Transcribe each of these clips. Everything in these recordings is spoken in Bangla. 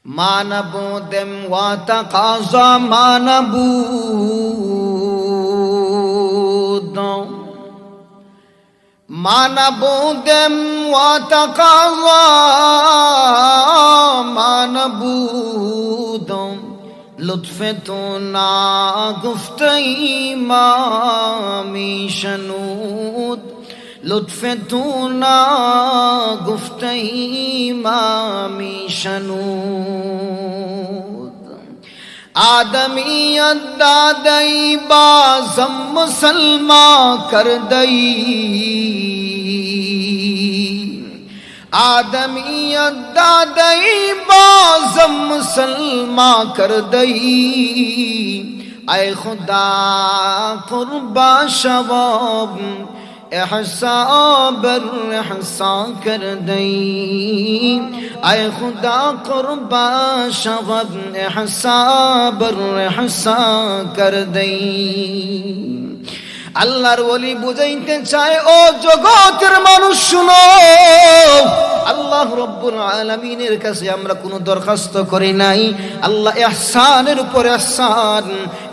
ما نبودم وتقاضى ما نبودم ما نبودم وتقاضى ما نبودم لطف تو نا گفت امامی شنود لطف تو نا گفت امامی شنود آدمیت دادئی بازم مسلمان کر دئی آدمیت دادئی بازم مسلمان کر دئی اے خدا قربا شواب احسان بر احسان کر دئی اے خدا قربا شواب احسان بر احسان کر دئی আল্লাহর ওলি বুঝাইতে চায় ও জগতের মানুষ শুনো আল্লাহ রব্বুল আলামিনের কাছে আমরা কোনো দরখাস্ত করি নাই আল্লাহ ইহসানের উপর ইহসান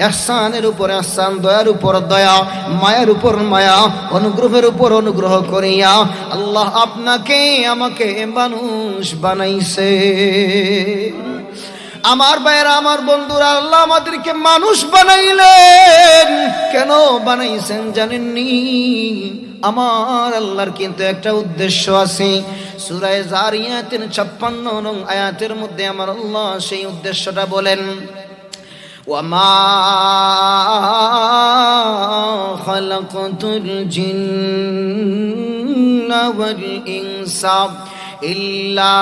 ইহসানের উপর ইহসান দয়ার উপর দয়া মায়ার উপর মায়া অনুগ্রহের উপর অনুগ্রহ করিয়া আল্লাহ আপনাকে আমাকে মানুষ বানাইছে আমার ভাইরা আমার বন্ধুরা আল্লাহ আমাদেরকে মানুষ বানাইলেন কেন বানাইছেন জানেননি আমার আল্লাহর কিন্তু একটা উদ্দেশ্য আছে সূরা জারিয়াতের 56 নং আয়াতের মধ্যে আমার আল্লাহ সেই উদ্দেশ্যটা বলেন ওয়ামা খালাকাতুল জিন্না ওয়াল ইনসা ইল্লা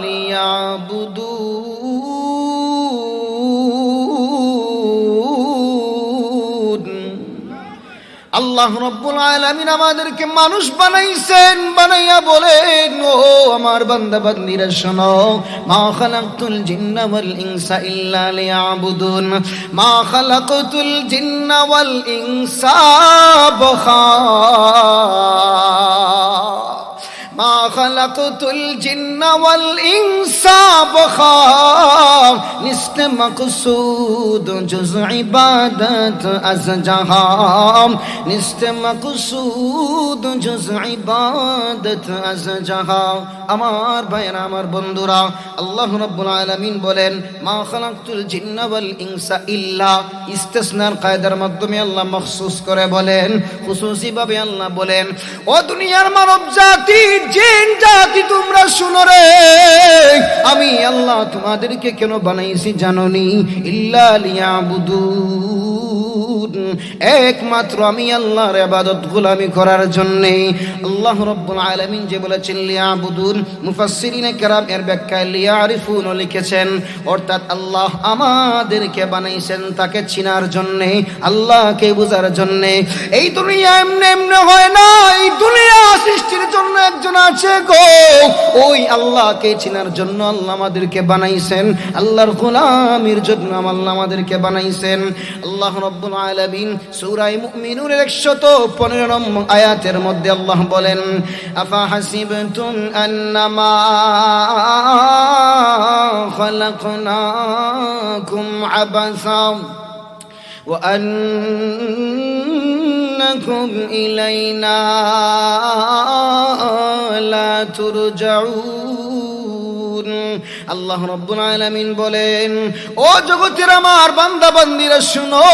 লিয়াবুদুন আল্লাহ রাব্বুল আলামিন আমাদেরকে মানুষ বানাইছেন বানাইয়া বলেন ও আমার বান্দা বান্দীরা শোনো মা খালাকতুল জিন্না ওয়াল ইনসা ইল্লা লিয়াবুদুন মা খালাকতুল জিন্না ওয়াল ইনসা ما خلقت الجن والإنس بخا نست مقصود جز عبادت از جهان نست مقصود جز عبادت از جهان আমার ভাইরা আমার বন্ধুরা আল্লাহ রাব্বুল আলামিন বলেন মা খালাকতুল জিন্না ওয়াল ইনসা ইল্লা ইস্তিসনার কায়দার মাধ্যমে আল্লাহ মখসুস করে বলেন খুশুসি ভাবে আল্লাহ বলেন ও দুনিয়ার মানব জাতি জিন জাতি তোমরা শুনো রে আমি আল্লাহ তোমাদেরকে কেন বানাইছি জানোনি ইল্লা লিয়াবুদুন একমাত্র আমি আল্লাহর ইবাদত গোলামি করার জন্য আল্লাহ রাব্বুল আলামিন যে বলেছেন লিয়াবুদুন মুফাসসিরিনে কেরাম এর ব্যাখ্যায় লিয়ারিফুন লিখেছেন অর্থাৎ আল্লাহ আমাদেরকে বানাইছেন তাকে চিনার জন্য আল্লাহকে বুঝার জন্য এই দুনিয়া এমনি এমনি হয় না এই দুনিয়া সৃষ্টির জন্য একজন আছে গো ওই আল্লাহকে চিনার জন্য আল্লাহ আমাদেরকে বানাইছেন আল্লাহর গোলামির জন্য আল্লাহ আমাদেরকে বানাইছেন আল্লাহ রাব্বুল আলামিন সূরা মুমিনুনের 115 নম্বর আয়াতের মধ্যে আল্লাহ বলেন আফা হাসিবতুম আন্নামা খালাকনাকুম আবাসা ওয়া আন্নাকুম ইলাইনা লা তুরজাউন আল্লাহ রাব্বুল আলামিন বলেন ও জগতের আমার বান্দা বান্দীরা শুনো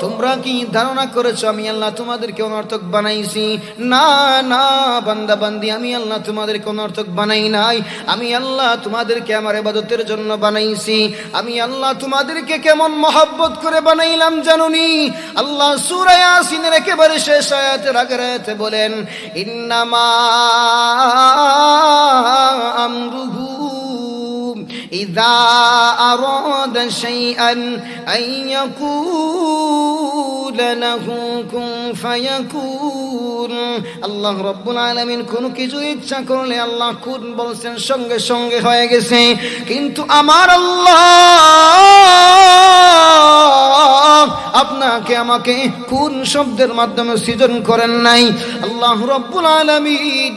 তোমরা কি ধারণা করেছো আমি আল্লাহ তোমাদেরকে অনর্থক বানাইছি না না বান্দা বান্দি আমি আল্লাহ তোমাদেরকে অনর্থক বানাই নাই আমি আল্লাহ তোমাদেরকে আমার ইবাদতের জন্য বানাইছি আমি আল্লাহ তোমাদেরকে কেমন মহব্বত করে বানাইলাম জানোনি আল্লাহ সূরা ইয়াসিনের একেবারে শেষ আয়াতের আগের আয়াতে বলেন ইন্নামা আমরুহু ইযা আরাদা শাইআন আন ইয়াকুলা লাহু কুন ফায়াকুন আল্লাহ রব্বুল আলামিন কোন কিছু ইচ্ছা করলে আল্লাহ কুন বলছেন সঙ্গে সঙ্গে হয়ে গেছে, কিন্তু আমার আল্লাহ আপনাকে আমাকে কোন শব্দের মাধ্যমে সৃজন করেন নাই। আল্লাহ রব্বুল আলামিন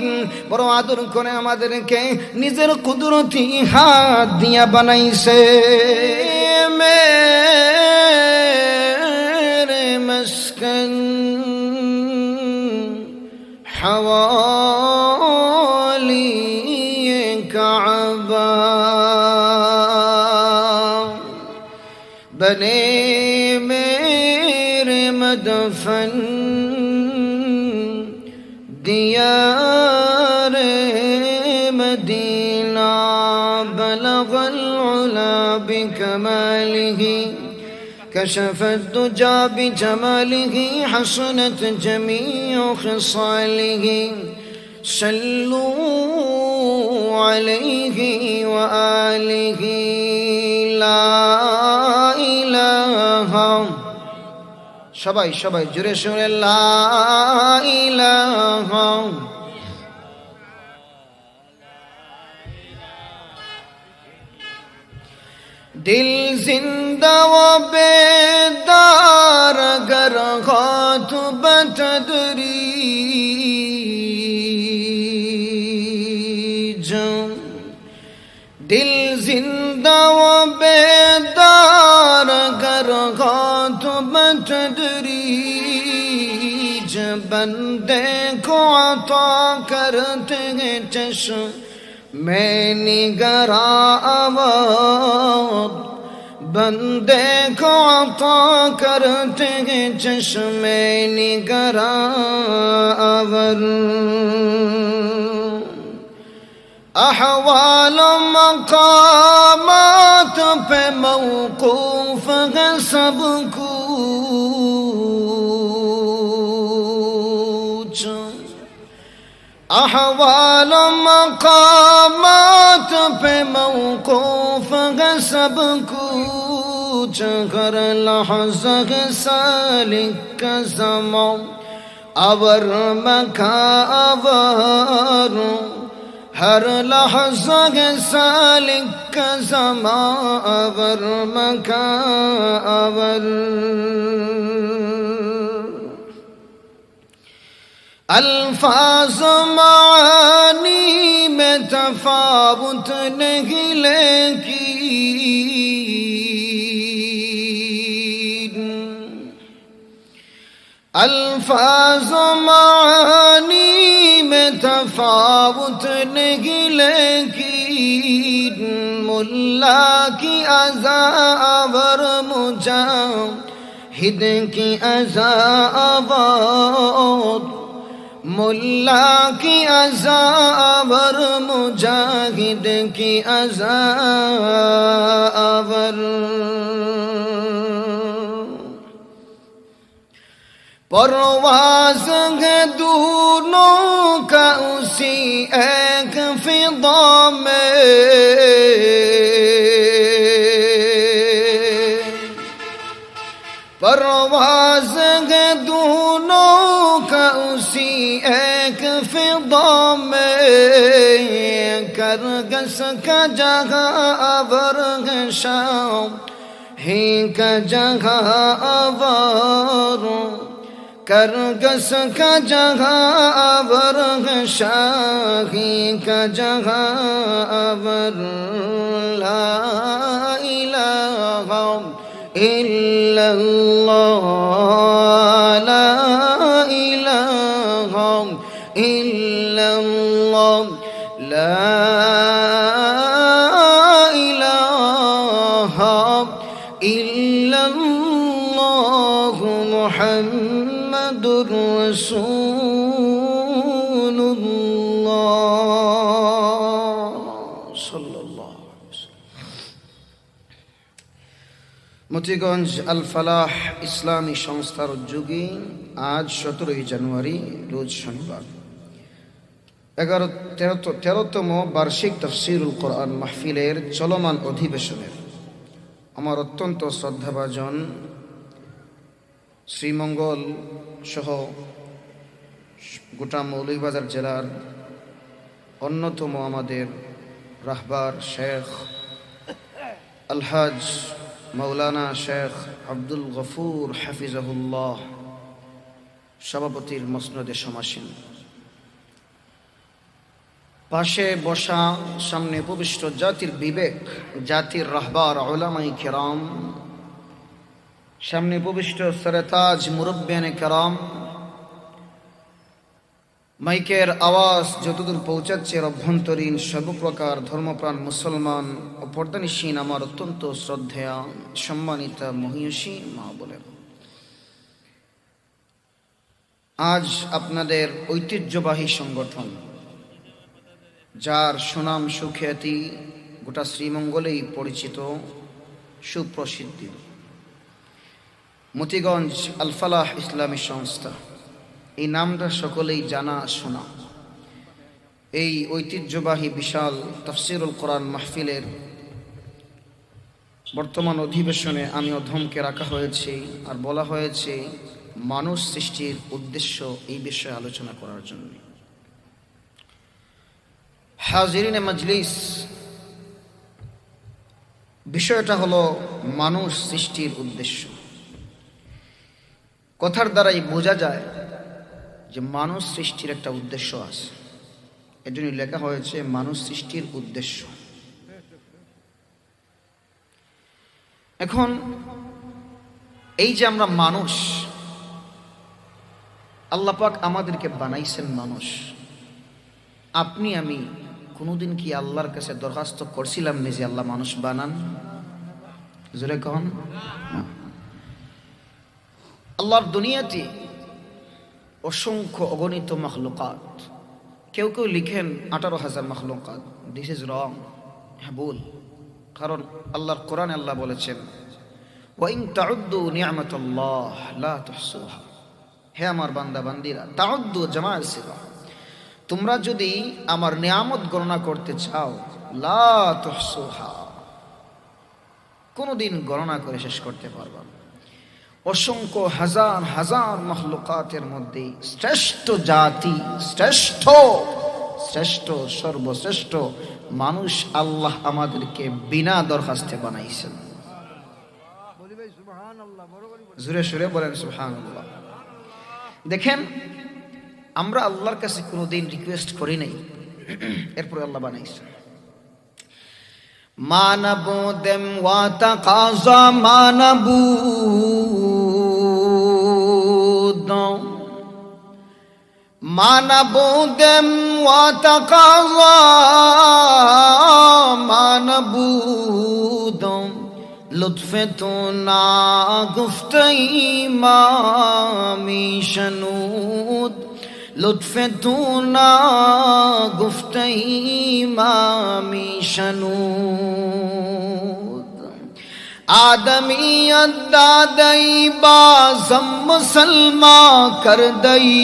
বড় আদর করে আমাদেরকে নিজের কুদরতি হাত দিয়া বানাইছে। মেরে মস্কন হাওয়ালি কাবা বনে মেরে মদফন ديار مدينة بلغ العلا بكماله كشف الدجى بجماله حسنت جميع خصاله صلوا عليه وآله لا إله সবাই সবাই জোরে শুনে লা ইলাহা दिल जिंदा व बेदार अगर खात बतदरीज दिल जिंदा व बेदार अगर खात बतदरीज बंदे को अता करते हैं चश्म मैं निगरा आवाज़ बंदे को अता करते हैं चश्मे निगरा अवर अहवाल मकामात पे मौकूफ है सब कुछ अहवाल मकामात पे मौकूफ है सब कुछ हर लहज़ा है सालिक का ज़मान अवर मका अवर हर लहज़ा है सालिक का ज़मान अवर मका अवर अल्फाज़ मानी में तफावुत नहीं लेकिन अल्फाज़ मानी में तफावुत नहीं लेकिन मुल्ला की अज़ावर मुजाहिद की अज़ावर मुल्ला की अज़ावर मुजाहिद की अज़ावर परवाज़ है दोनों का उसी एक फ़िज़ा में परवाज़ है दोनों का उसी एक फ़िज़ा में करगस का जगह अवर है शाम ही का जगह अवर करगस का जगह अवर है शाही का जगह अवर ला इलाहा इल्लल्लाह ला इलाहा इल्लल्लाह ला इलाहा इल्लल्लाह मुहम्मदुर रसूलुल्लाह सल्लल्लाहु अलैहि वसल्लम। মতিগঞ্জ আল ফালাহ ইসলামী সংস্থার উদ্যোগে আজ 17 জানুয়ারি রোজ শনিবার 13তম বার্ষিক তাফসীরুল কোরআন মাহফিলের চলমান অধিবেশনের আমার অত্যন্ত শ্রদ্ধাভাজন শ্রীমঙ্গল সহ গোটা মৌলভীবাজার জেলার অন্যতম আমাদের রাহবার শেখ আলহাজ মাওলানা শেখ আব্দুল গফুর হাফিজাহুল্লাহ সভাপতির মসনদে সমাসীন, পাশে বসা সামনে উপবিষ্ট জাতির বিবেক, জাতির রাহবার উলামায়ে কেরাম, সামনে উপবিষ্ট সরতাজ মুরব্বিয়ানে কেরাম, মাইকের আওয়াজ যতদূর পৌঁছাচ্ছে অভ্যন্তরীণ সর্বপ্রকার ধর্মপ্রাণ মুসলমান ও পর্দানিসীন আমার অত্যন্ত শ্রদ্ধেয়া সম্মানিতা মহিয়সী মা বলেন, আজ আপনাদের ঐতিহ্যবাহী সংগঠন, যার সুনাম সুখ্যাতি গোটা শ্রীমঙ্গলেই পরিচিত, সুপ্রসিদ্ধি, মতিগঞ্জ আল ফালাহ ইসলামী সংস্থা, এই নামটা সকলেই জানা শোনা। এই ঐতিহ্যবাহী বিশাল তাফসীরুল কোরআন মাহফিলের বর্তমান অধিবেশনে আমি অধমকে রাখা হয়েছে আর বলা হয়েছে মানুষ সৃষ্টির উদ্দেশ্য এই বিষয়ে আলোচনা করার জন্য। হাজিরিনে মজলিস, বিষয়টা হলো মানুষ সৃষ্টির উদ্দেশ্য। কথার দ্বারাই বোঝা যায় যে মানুষ সৃষ্টির একটা উদ্দেশ্য আছে, এজন্য লেখা হয়েছে মানুষ সৃষ্টির উদ্দেশ্য। এখন এই যে আমরা মানুষ, আল্লাহ পাক আমাদেরকে বানাইছেন মানুষ, আপনি আমি কোনোদিন কি আল্লাহর কাছে দরখাস্ত করছিলাম না যে আল্লাহ মানুষ বানান? জোরে কন। আল্লাহর দুনিয়াতে অসংখ্য অগণিত মাখলুকাত, কেউ কেউ লিখেন 18,000 মাখলুকাত। দিস ইজ রং, হ্যাঁ ভুল। কারণ আল্লাহর কোরআনে আল্লাহ বলেছেন ওয়া ইন তাউদ্দু নি'মাতাল্লাহ লা তুহসুহা। হে আমার বান্দা বান্দিরা, তাউদ্দু জামা'আ সিগা, তোমরা যদি আমার নিয়ামত গণনা করতে চাও, লা তুহসুহা, কোনদিন গণনা করে শেষ করতে পারবা না। অসংখ্য হাজার হাজার মাখলুকাতের মধ্যে শ্রেষ্ঠ জাতি, শ্রেষ্ঠ শ্রেষ্ঠ সর্বশ্রেষ্ঠ মানুষ আল্লাহ আমাদেরকে বিনা দরখাস্তে বানাইছেন। জোরে সুরে বলেন সুবহানাল্লাহ। দেখেন, আমরা আল্লাহর কাছে কোনোদিন রিকোয়েস্ট করি নাই, এরপরে আল্লাহ বানাইছেন। মানবুদেম ওয়া তাকাযা মানবুদেম ওয়া তাকাযা মানবুদম লুৎফে তো না গুফতে ইমামি শনুদ লুৎফে তো না গুফতে ইমামি শনুদ आदमियत दादई बाज़म मुसलमा कर दई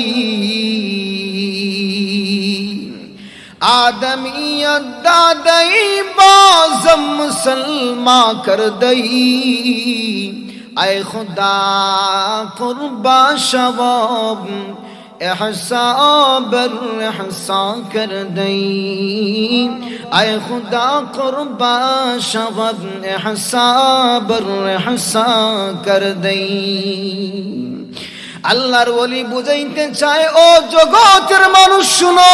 आदमियत दादई बाज़म मुसलमा कर दई आए खुदा कुर्बा शवाब एहसान बर एहसान कर दई आए खुदा कुर्बा शवाब एहसान बर एहसान कर दई। আল্লাহর ওলি বুঝাইতে চায়, ও জগতের মানুষ শুনো,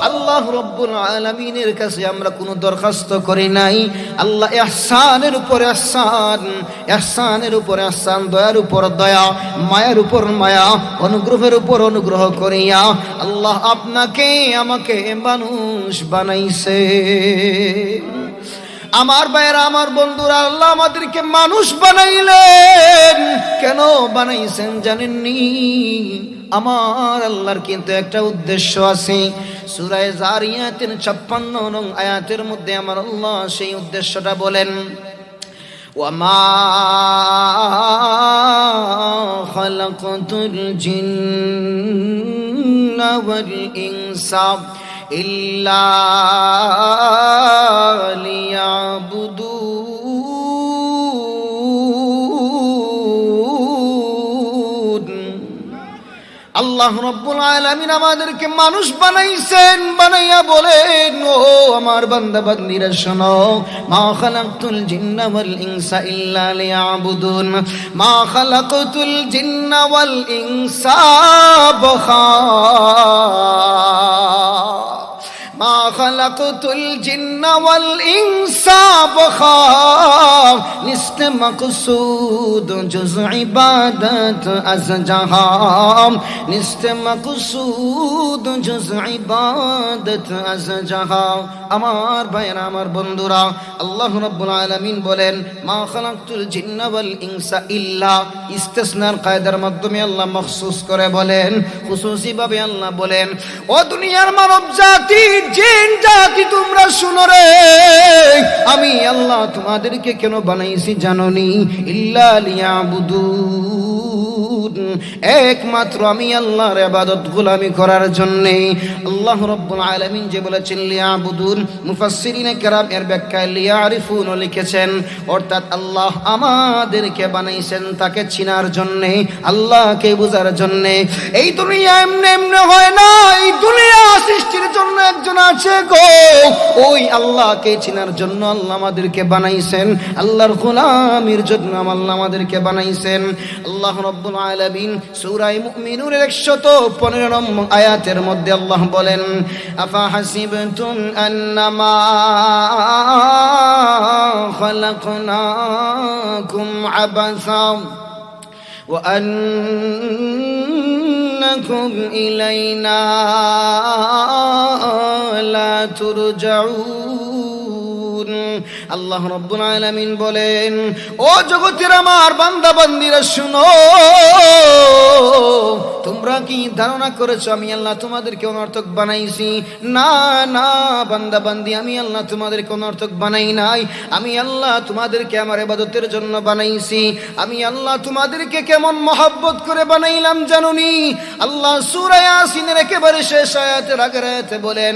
আল্লাহ রব্বুল আলামিনের কাছে আমরা কোনো দরখাস্ত করি নাই। আল্লাহ ইহসানের উপর ইহসান, ইহসানের উপর ইহসান, দয়ার উপর দয়া, মায়ার উপর মায়া, অনুগ্রহের উপর অনুগ্রহ করিয়া আল্লাহ আপনাকে আমাকে মানুষ বানাইছে। আমার ভাইয়েরা, আমার বন্ধুরা, আল্লাহ আমাদেরকে মানুষ বানাইলেন। কেন বানাইছেন জানেননি? আমার আল্লাহর কিন্তু একটা উদ্দেশ্য আছে। সূরা যারিয়াতের 56 নং আয়াতের মধ্যে আমার আল্লাহ সেই উদ্দেশ্যটা বলেন, ওয়ামা খালাকতুল জিন্না ওয়াল ইনসা ইল্লা লিয়াবুদুন। আল্লাহ রাব্বুল আলামিন আমাদেরকে মানুষ বানাইছেন, বানাইয়া বলেন, ও আমার বান্দা বান্দীরা শোনো, মা খালাকতুল জিন্না ওয়াল ইনসা ইল্লা লিয়াবুদুন, মা খালাকতুল জিন্না ওয়াল ইনসা মা খালাকতুল জিন্না ওয়াল ইনসা বখা নিস্তে মকসুদ জুজ ইবাদত আজ জাহাম, নিস্তে মকসুদ জুজ ইবাদত আজ জাহাম। আমার ভাইরা, আমার বন্ধুরা, আল্লাহ রাব্বুল আলামিন বলেন মা খালাকতুল জিন্না ওয়াল ইনসা ইল্লা, ইস্তিসনার কায়দার মাধ্যমে আল্লাহ মখসুস করে বলেন, খুশুসি ভাবে আল্লাহ বলেন, ও দুনিয়ার মানব জাতি, জিন জাতি, তোমরা শুনো রে, আমি আল্লাহ তোমাদেরকে কেন বানাইছি জানোনি? ইল্লা লিয়াবুদুন, একমাত্র আমি আল্লাহর ইবাদত গোলামি করার জন্য। আল্লাহ রাব্বুল আলামিন যে বলেছেন লিয়াবুদুন, মুফাসসিরিনে কেরাম এর ব্যাখ্যায় লিয়ারিফুন লিখেছেন, অর্থাৎ আল্লাহ আমাদেরকে বানাইছেন তাকে চিনার জন্য, আল্লাহকে বুঝার জন্য। এই দুনিয়া এমনি এমনি হয় না, এই দুনিয়া সৃষ্টির জন্য একজন আছে গো, ওই আল্লাহকে চিনার জন্য আল্লাহ আমাদেরকে বানাইছেন, আল্লাহর গোলামির জন্য আল্লাহ আমাদেরকে বানাইছেন। আল্লাহ রাব্বুল আলামিন সূরা মুমিনুনের 115 নম্বর আয়াতের মধ্যে আল্লাহ বলেন, আফা হাসিবতুম আন্নামা খালাকনাকুম আবাসা ওয়া আন্নাকুম ইলাইনা লা তুরজাউন। আল্লাহ রাব্বুল আলামিন বলেন, ও জগতের আমার বান্দা বান্দীরা শুনো, তোমরা কি ধারণা করেছো আমি আল্লাহ তোমাদেরকে অনর্থক বানাইছি? না না বান্দা বান্দি, আমি আল্লাহ তোমাদেরকে অনর্থক বানাই নাই। আমি আল্লাহ তোমাদেরকে আমার ইবাদতের জন্য বানাইছি। আমি আল্লাহ তোমাদেরকে কেমন মহব্বত করে বানাইলাম জানোনি? আল্লাহ সূরা ইয়াসিনের একেবারে শেষ আয়াতের আগের আয়াতে বলেন,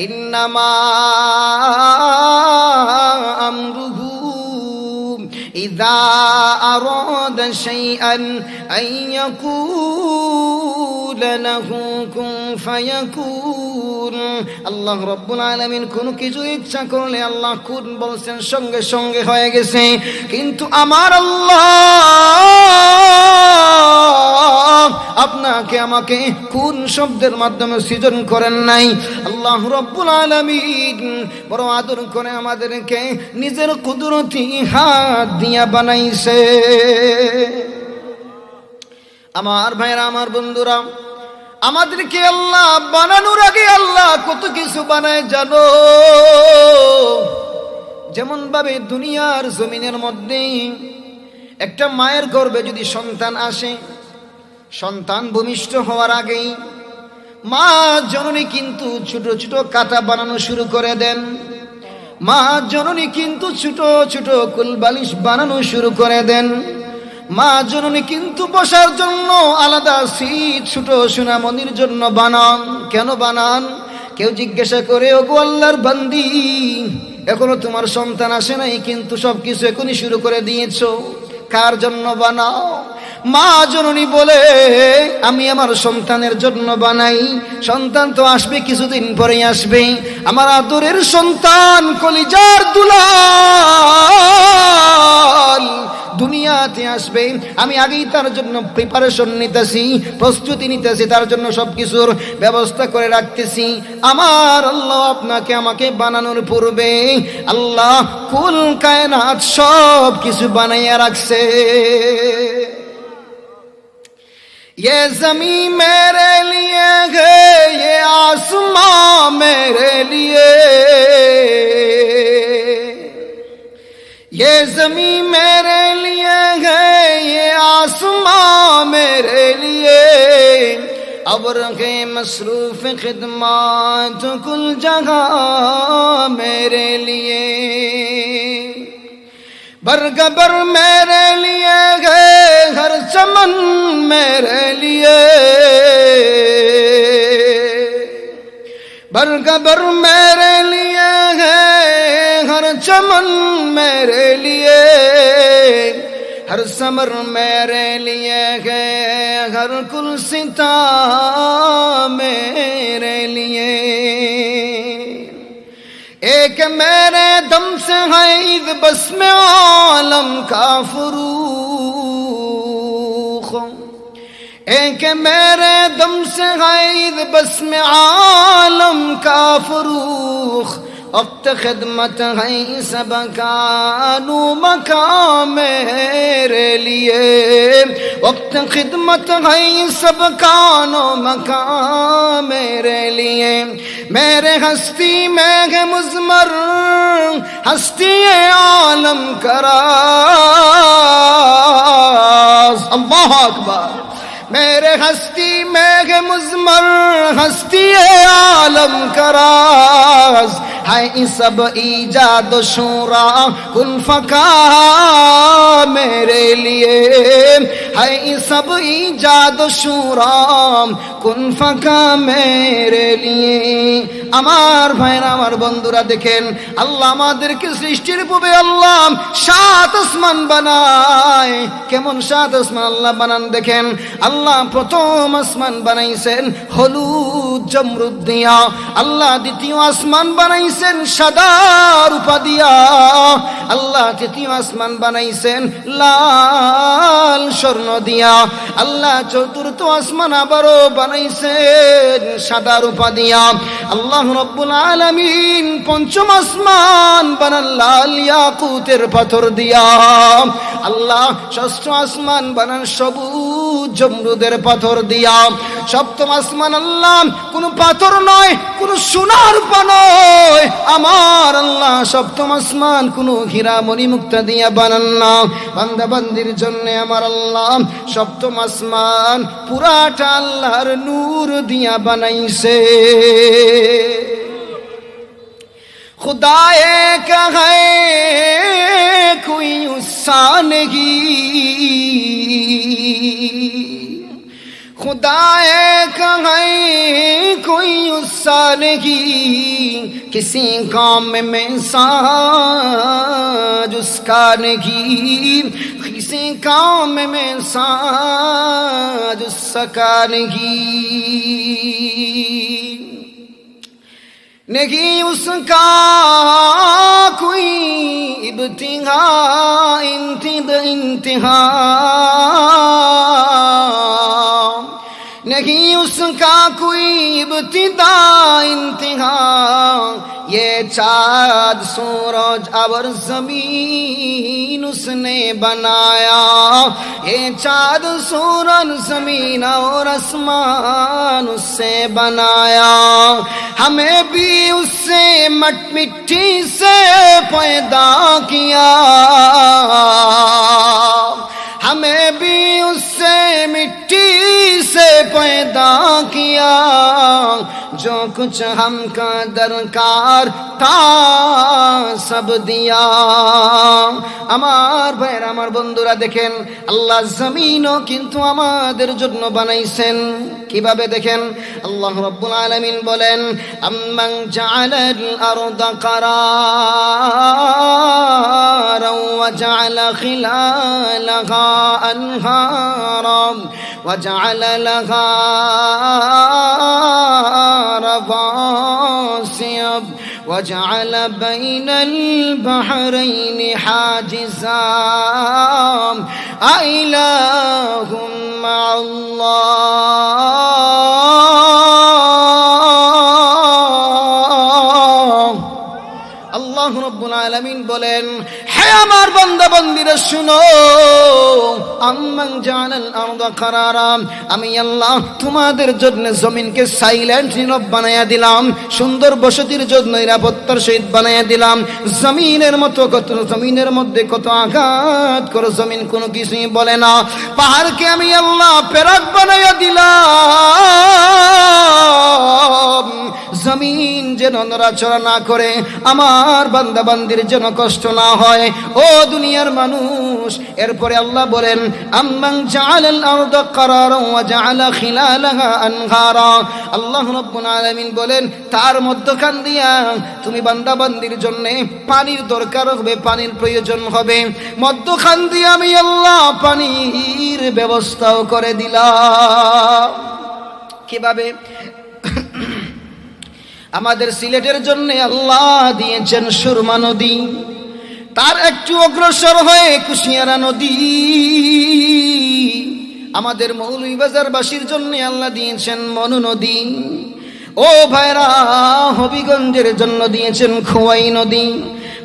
ইন্নামা আমরুহু ইযা আরাদা শাইআন আন ইয়াকুলা লাহু কুন ফায়াকুন। আল্লাহ রাব্বুল আলামিন কোন কিছু ইচ্ছা করলে আল্লাহ কুন বলছেন, সঙ্গে সঙ্গে হয়ে গেছে। কিন্তু আমার আল্লাহ আপনাকে আমাকে কোন শব্দের মাধ্যমে সৃজন করেন নাই। আল্লাহ রাব্বুল আলামিন বড় আদর করে আমাদেরকে নিজের কুদরতি হাত দিয়া বানাইছে। আমার ভাইরা, আমার বন্ধুরা, আমাদেরকে আল্লাহ বানানোর আগে আল্লাহ কত কিছু বানায় জানো? যেমন ভাবে দুনিয়ার জমিনের মধ্যে একটা মায়ের গর্ভে যদি সন্তান আসে, সন্তান ভূমিষ্ঠ হওয়ার আগেই মা জননী কিন্তু ছোট ছোট কাঁটা বানানো শুরু করে দেন। মা জননী কিন্তু ছোট ছোট কুলবালিশ বানানো শুরু করে দেন। মা জননী কিন্তু বসার জন্য আলাদা সিট ছোট সোনামণির জন্য বানান। কেন বানান? কেউ জিজ্ঞাসা করে, ওগো আল্লাহর বান্দি, এখনো তোমার সন্তান আসে নাই, কিন্তু সবকিছু এখনই শুরু করে দিয়েছো, কার জন্য বানাও? মা জননী বলে, আমি আমার সন্তানের জন্য বানাই। সন্তান তো আসবে, কিছুদিন পরেই আসবে। আমার আদরের সন্তান, কলিজার দুলাল দুনিয়াতে আসবে। আমি আগেই তার জন্য প্রিপারেশন নিতেছি, প্রস্তুতি নিতেছি, তার জন্য সবকিছুর ব্যবস্থা করে রাখতেছি। আমার আল্লাহ আপনাকে আমাকে বানানোর পূর্বে আল্লাহ কুল কায়নাত সব কিছু বানাইয়া রাখছে। ये ज़मीं मेरे लिए है, ये आसमां मेरे लिए, ये ज़मीं मेरे लिए है, ये आसमां मेरे लिए, अब रखे मसरूफ़ खिदमत कुल जगह मेरे लिए, बरगबर मेरे लिए है, हर चमन मेरे लिए, बरगबर मेरे लिए है, हर चमन मेरे लिए, हर समर मेरे लिए है, हर कुल सिता मेरे लिए। एक मेरे दम से है ईद बस में आलम का फरूख, एक मेरे दम से है ईद बस में आलम का फरूख। वक्त खिदमत है सबका नू मकाम मेरे लिए, वक्त खिदमत है सबका नो मकाम मेरे लिए। मेरे हस्ती में है मुज़मर हस्ती आलम करास, अल्लाह अकबर। मेरे हस्ती में है मुज़मर हस्ती आलम करास, है सब ईजाद शूरा कुल फका मेरे लिए, है सब ईजाद शूरा कुल फका मेरे लिए। আমার ভাইরা আমার বন্ধুরা দেখেন, আল্লাহ আমাদেরকে সৃষ্টির পূর্বে আল্লাহ 7 আসমান বানায়। কেমন 7 আসমান আল্লাহ বানান দেখেন। আল্লাহ প্রথম আসমান বানাইছেন হলুদ জমরুদ দিয়া, আল্লাহ দ্বিতীয় আসমান বানাইছেন সাদা রূপা দিয়া, আল্লাহ তৃতীয় আসমান বানাইছেন লাল স্বর্ণ দিয়া, আল্লাহ চতুর্থ আসমান আবারও বানাইছেন সাদা রূপা দিয়া। আল্লাহ রব্বুল আলামিন পঞ্চম আসমান বানান লাল ইয়াকুতের পাথর দিয়া। আল্লাহ ষষ্ঠ আসমান বানান সবুজ জমরুদের পাথর দিয়া। সপ্তম আসমান আল্লাহ কোন পাথর নয়, কোন সোনার রূপা নয়, আমার আল্লাহ সপ্তম আসমান কোন হীরা মণি মুক্তা দিয়া বানান না। বান্দা বান্দির জন্য আমার আল্লাহ সপ্তম আসমান পুরাটা আল্লাহর নূর দিয়া বানাইছে। खुदा एक है कोई उससा नहीं, खुदा एक है कोई उससा नहीं, किसी काम में साज उसका नहीं, किसी काम में साज उसका नहीं उसका कोई इब्तिहा इंतहा, नहीं उसका कोई इब्तिदा इंतहा। ये चाँद सूरज और जमीन उसने बनाया, ये चाँद सूरज जमीन और आसमान उससे बनाया। हमें भी उससे मिट्टी से पैदा किया, हमें भी उससे मिट्टी से पैदा किया। जो कुछ हमका दरकार था सब दिया। আমার ভাইরা আমার বন্ধুরা দেখেন, আল্লাহ জমিনও কিন্তু আমাদের জন্য বানাইছেন। কিভাবে দেখেন, আল্লাহ রাব্বুল আলামিন বলেন, আম্মান জাআলাল আরদা কারারাও ওয়া জাআলা খিলালাহা আনহারাম ওয়া জাআলা লাহা রাওয়াসিয়া وجعل بين البحرين حاجزا أإله مع الله। আল্লাহ রাব্বুল আলামিন বলেন, হে আমার বান্দা বান্দীরা শুনো, আম্মান জাআলাল আরদা কারারা, আমি আল্লাহ তোমাদের জন্য জমিনকে সাইলেন্ট নীরব বানায়া দিলাম, সুন্দর বসতির জন্য নিরাপত্তার সহিত বানায়া দিলাম। জমিনের মতো কত, জমিনের মধ্যে কত আঘাত করে জমিন কোনো কিছুই বলে না। পাহাড়কে আমি আল্লাহ পেরাক বানায়া দিলাম, জমিন যেন নড়াচড়া না করে, আমার বান্দা বান্দির যেন কষ্ট না হয়। ও দুনিয়ার মানুষ। এরপরে আল্লাহ বলেন আম্মান জাআলাল আরদা কারারান ওয়া জাআলা খিলালাহা আনহারা। আল্লাহ রাব্বুল আলামিন বলেন তার মধ্যখান দিয়া তুমি বান্দাবান্দির জন্য পানির দরকার হবে, পানির প্রয়োজন হবে, মধ্যখান দিয়ে আমি আল্লাহ পানির ব্যবস্থাও করে দিলাম। কিভাবে? আমাদের সিলেটের জন্য আল্লাহ দিয়েছেন সুরমা নদী, তার একটু অগ্রসর হয়ে কুশিয়ারা নদী। আমাদের মৌলভীবাজারবাসীর জন্য আল্লাহ দিয়েছেন মনু নদী। ও ভাইরা, হবিগঞ্জের জন্য দিয়েছেন খোয়াই নদী,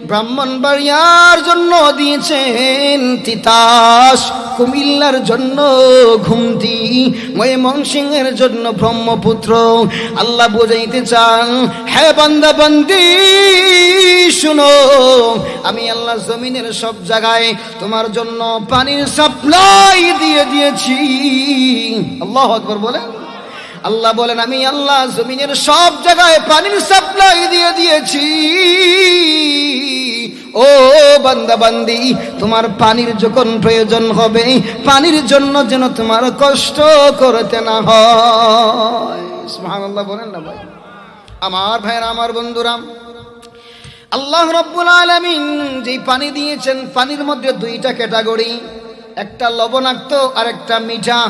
ব্রাহ্মণবাড়িয়ার জন্য দিয়েছেন তিতাস, কুমিল্লার জন্য ঘুমতি, ময়মনসিংহের জন্য ব্রহ্মপুত্র। আল্লাহ বোঝাইতে চান, হে বান্দা বান্দি শুনো, আমি আল্লাহ জমিনের সব জায়গায় তোমার জন্য পানির সাপ্লাই দিয়ে দিয়েছি। আল্লাহু আকবার বলে। আল্লাহ বলেন আমি আল্লাহ জমিনের সব জায়গায় পানির সাপ্লাই দিয়ে দিয়েছি। ও বান্দা বান্দি, তোমার পানির যখন প্রয়োজন হবে, পানির জন্য যেন তোমার কষ্ট করতে না হয়। সুবহানাল্লাহ বলেন না ভাই? আমার ভাইরা, আমার বন্ধুরা, আল্লাহ রাব্বুল আলামিন যেই পানি দিয়েছেন, পানির মধ্যে দুইটা ক্যাটাগরি, একটা লবণাক্ত আর একটা মিঠা।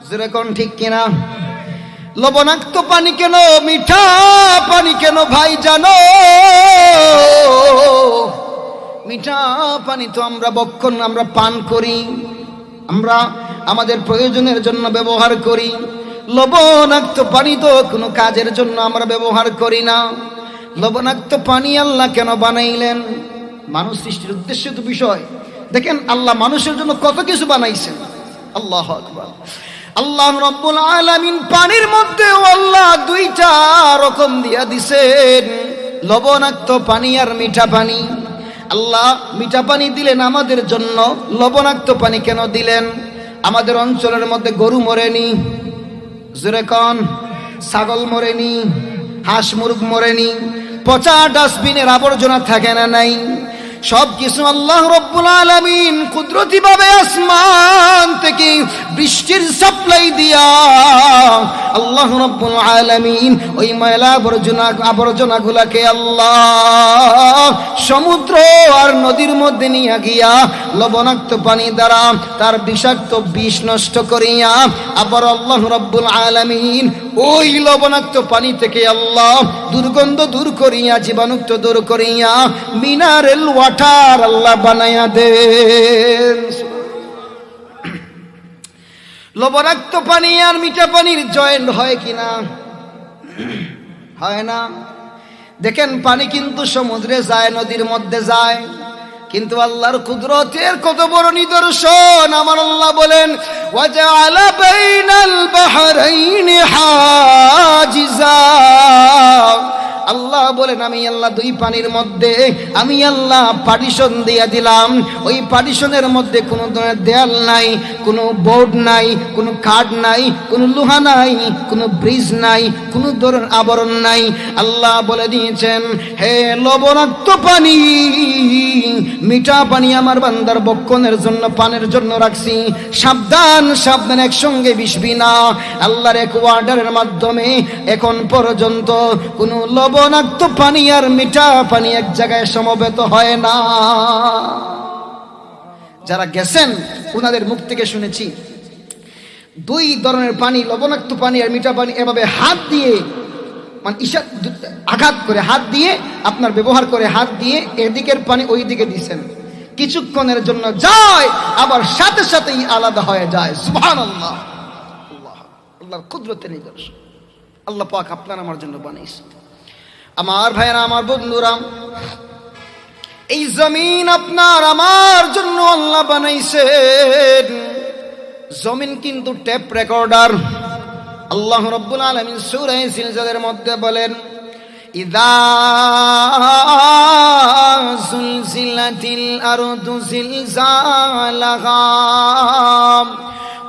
যেরকম ঠিক কিনা? লবণাক্ত পানি কেন, মিঠা পানি কেন ভাই জানো? মিঠা পানি তো আমরা বক্ষণ আমরা পান করি, আমরা আমাদের প্রয়োজনের জন্য ব্যবহার করি। লবণাক্ত পানি তো কোনো কাজের জন্য আমরা ব্যবহার করি না। লবণাক্ত পানি আল্লাহ কেন বানাইলেন? মানুষ সৃষ্টির উদ্দেশ্য তো বিষয়। দেখেন আল্লাহ মানুষের জন্য কত কিছু বানাইছেন। আল্লাহু আকবার। আল্লাহ রাব্বুল আলামিন পানির মধ্যে আল্লাহ দুইটা রকম দিয়া দিছেন, লবণাক্ত পানি আর মিঠা পানি। আল্লাহ মিঠা পানি দিলেন আমাদের জন্য, লবণাক্ত পানি কেন দিলেন? আমাদের অঞ্চলের মধ্যে গরু মরেনি, যেরকম ছাগল মরেনি, হাঁস মুরগ মরেনি, পচা ডাস্টবিনের আবর্জনা থাকে না নাই? সব কিছু আল্লাহ রাব্বুল আলামিন কুদরতি ভাবে আসমান থেকে বৃষ্টির সাপ্লাই দিয়া আল্লাহ রাব্বুল আলামিন ওই ময়লা আবর্জনাগুলোকে আল্লাহ সমুদ্র আর নদীর মধ্যে নিয়ে গিয়া লবণাক্ত পানি দ্বারা তার বিষাক্ত বিষ নষ্ট করিয়া আবার আল্লাহ রাব্বুল আলামিন ওই লবণাক্ত পানি থেকে আল্লাহ দুর্গন্ধ দূর করিয়া, জীবাণুক্ত দূর করিয়া মিনারেল ওয়াটার আল্লাহ বানাইয়া দেন। লবণাক্ত পানি আর মিঠা পানির জয়েন্ট হয় কিনা? হয় না। দেখেন পানি কিন্তু সমুদ্রে যায়, নদীর মধ্যে যায়, কিন্তু আল্লাহর কুদরতের কত বড় নিদর্শন। আমার আল্লাহ বলেন ওয়াজআলা বাইনাল বাহরাইনি হাজিজা। আল্লাহ বলেন আমি আল্লাহ দুই পানির মধ্যে আমি আল্লাহ পার্টিশন দিয়ে দিলাম। ওই পার্টিশনের মধ্যে কোনো ধরনের দেয়াল নাই, কোনো বোর্ড নাই, কোনো কাঠ নাই, কোনো লোহা নাই, কোনো ব্রিজ নাই, কোনো ধরনের আবরণ নাই। আল্লাহ বলে দিয়েছেন হে লবণাক্ত পানি, মিঠা পানি আমার বান্দার বক্ষণের জন্য, পানের জন্য রাখছি। সাবধান সাবধান, একসঙ্গে মিশবি না। আল্লাহর এক ওয়ার্ডারের মাধ্যমে এখন পর্যন্ত কোনো লবণাক্ত পানি আর মিঠা পানি এক জায়গায় সমবেত হয় না। যারা গেছেন ওনাদের মুখ থেকে শুনেছি দুই ধরনের পানি, লবণাক্ত পানি আর মিঠা পানি, এভাবে হাত দিয়ে মানে আঘাত করে হাত দিয়ে আপনার ব্যবহার করে হাত দিয়ে এদিকের পানি ওই দিকে দিয়েছেন, কিছুক্ষণের জন্য যায় আবার সাথে সাথেই আলাদা হয়ে যায়। সুবহানাল্লাহ। আল্লাহর কুদরতের নিদর্শন আল্লাহ পাক আপনার আমার জন্য বানাইছে। আমার ভাইরা, আমার বন্ধুরা, এই জমিন আপনার আমার জন্য আল্লাহ বানাইছেন। জমিন কিন্তু টেপ রেকর্ডার। আল্লাহ রাব্বুল আলামিন সূরা জিলজালের মধ্যে বলেন ইযা যুলজিলাতিল আরদু জিলজালাহা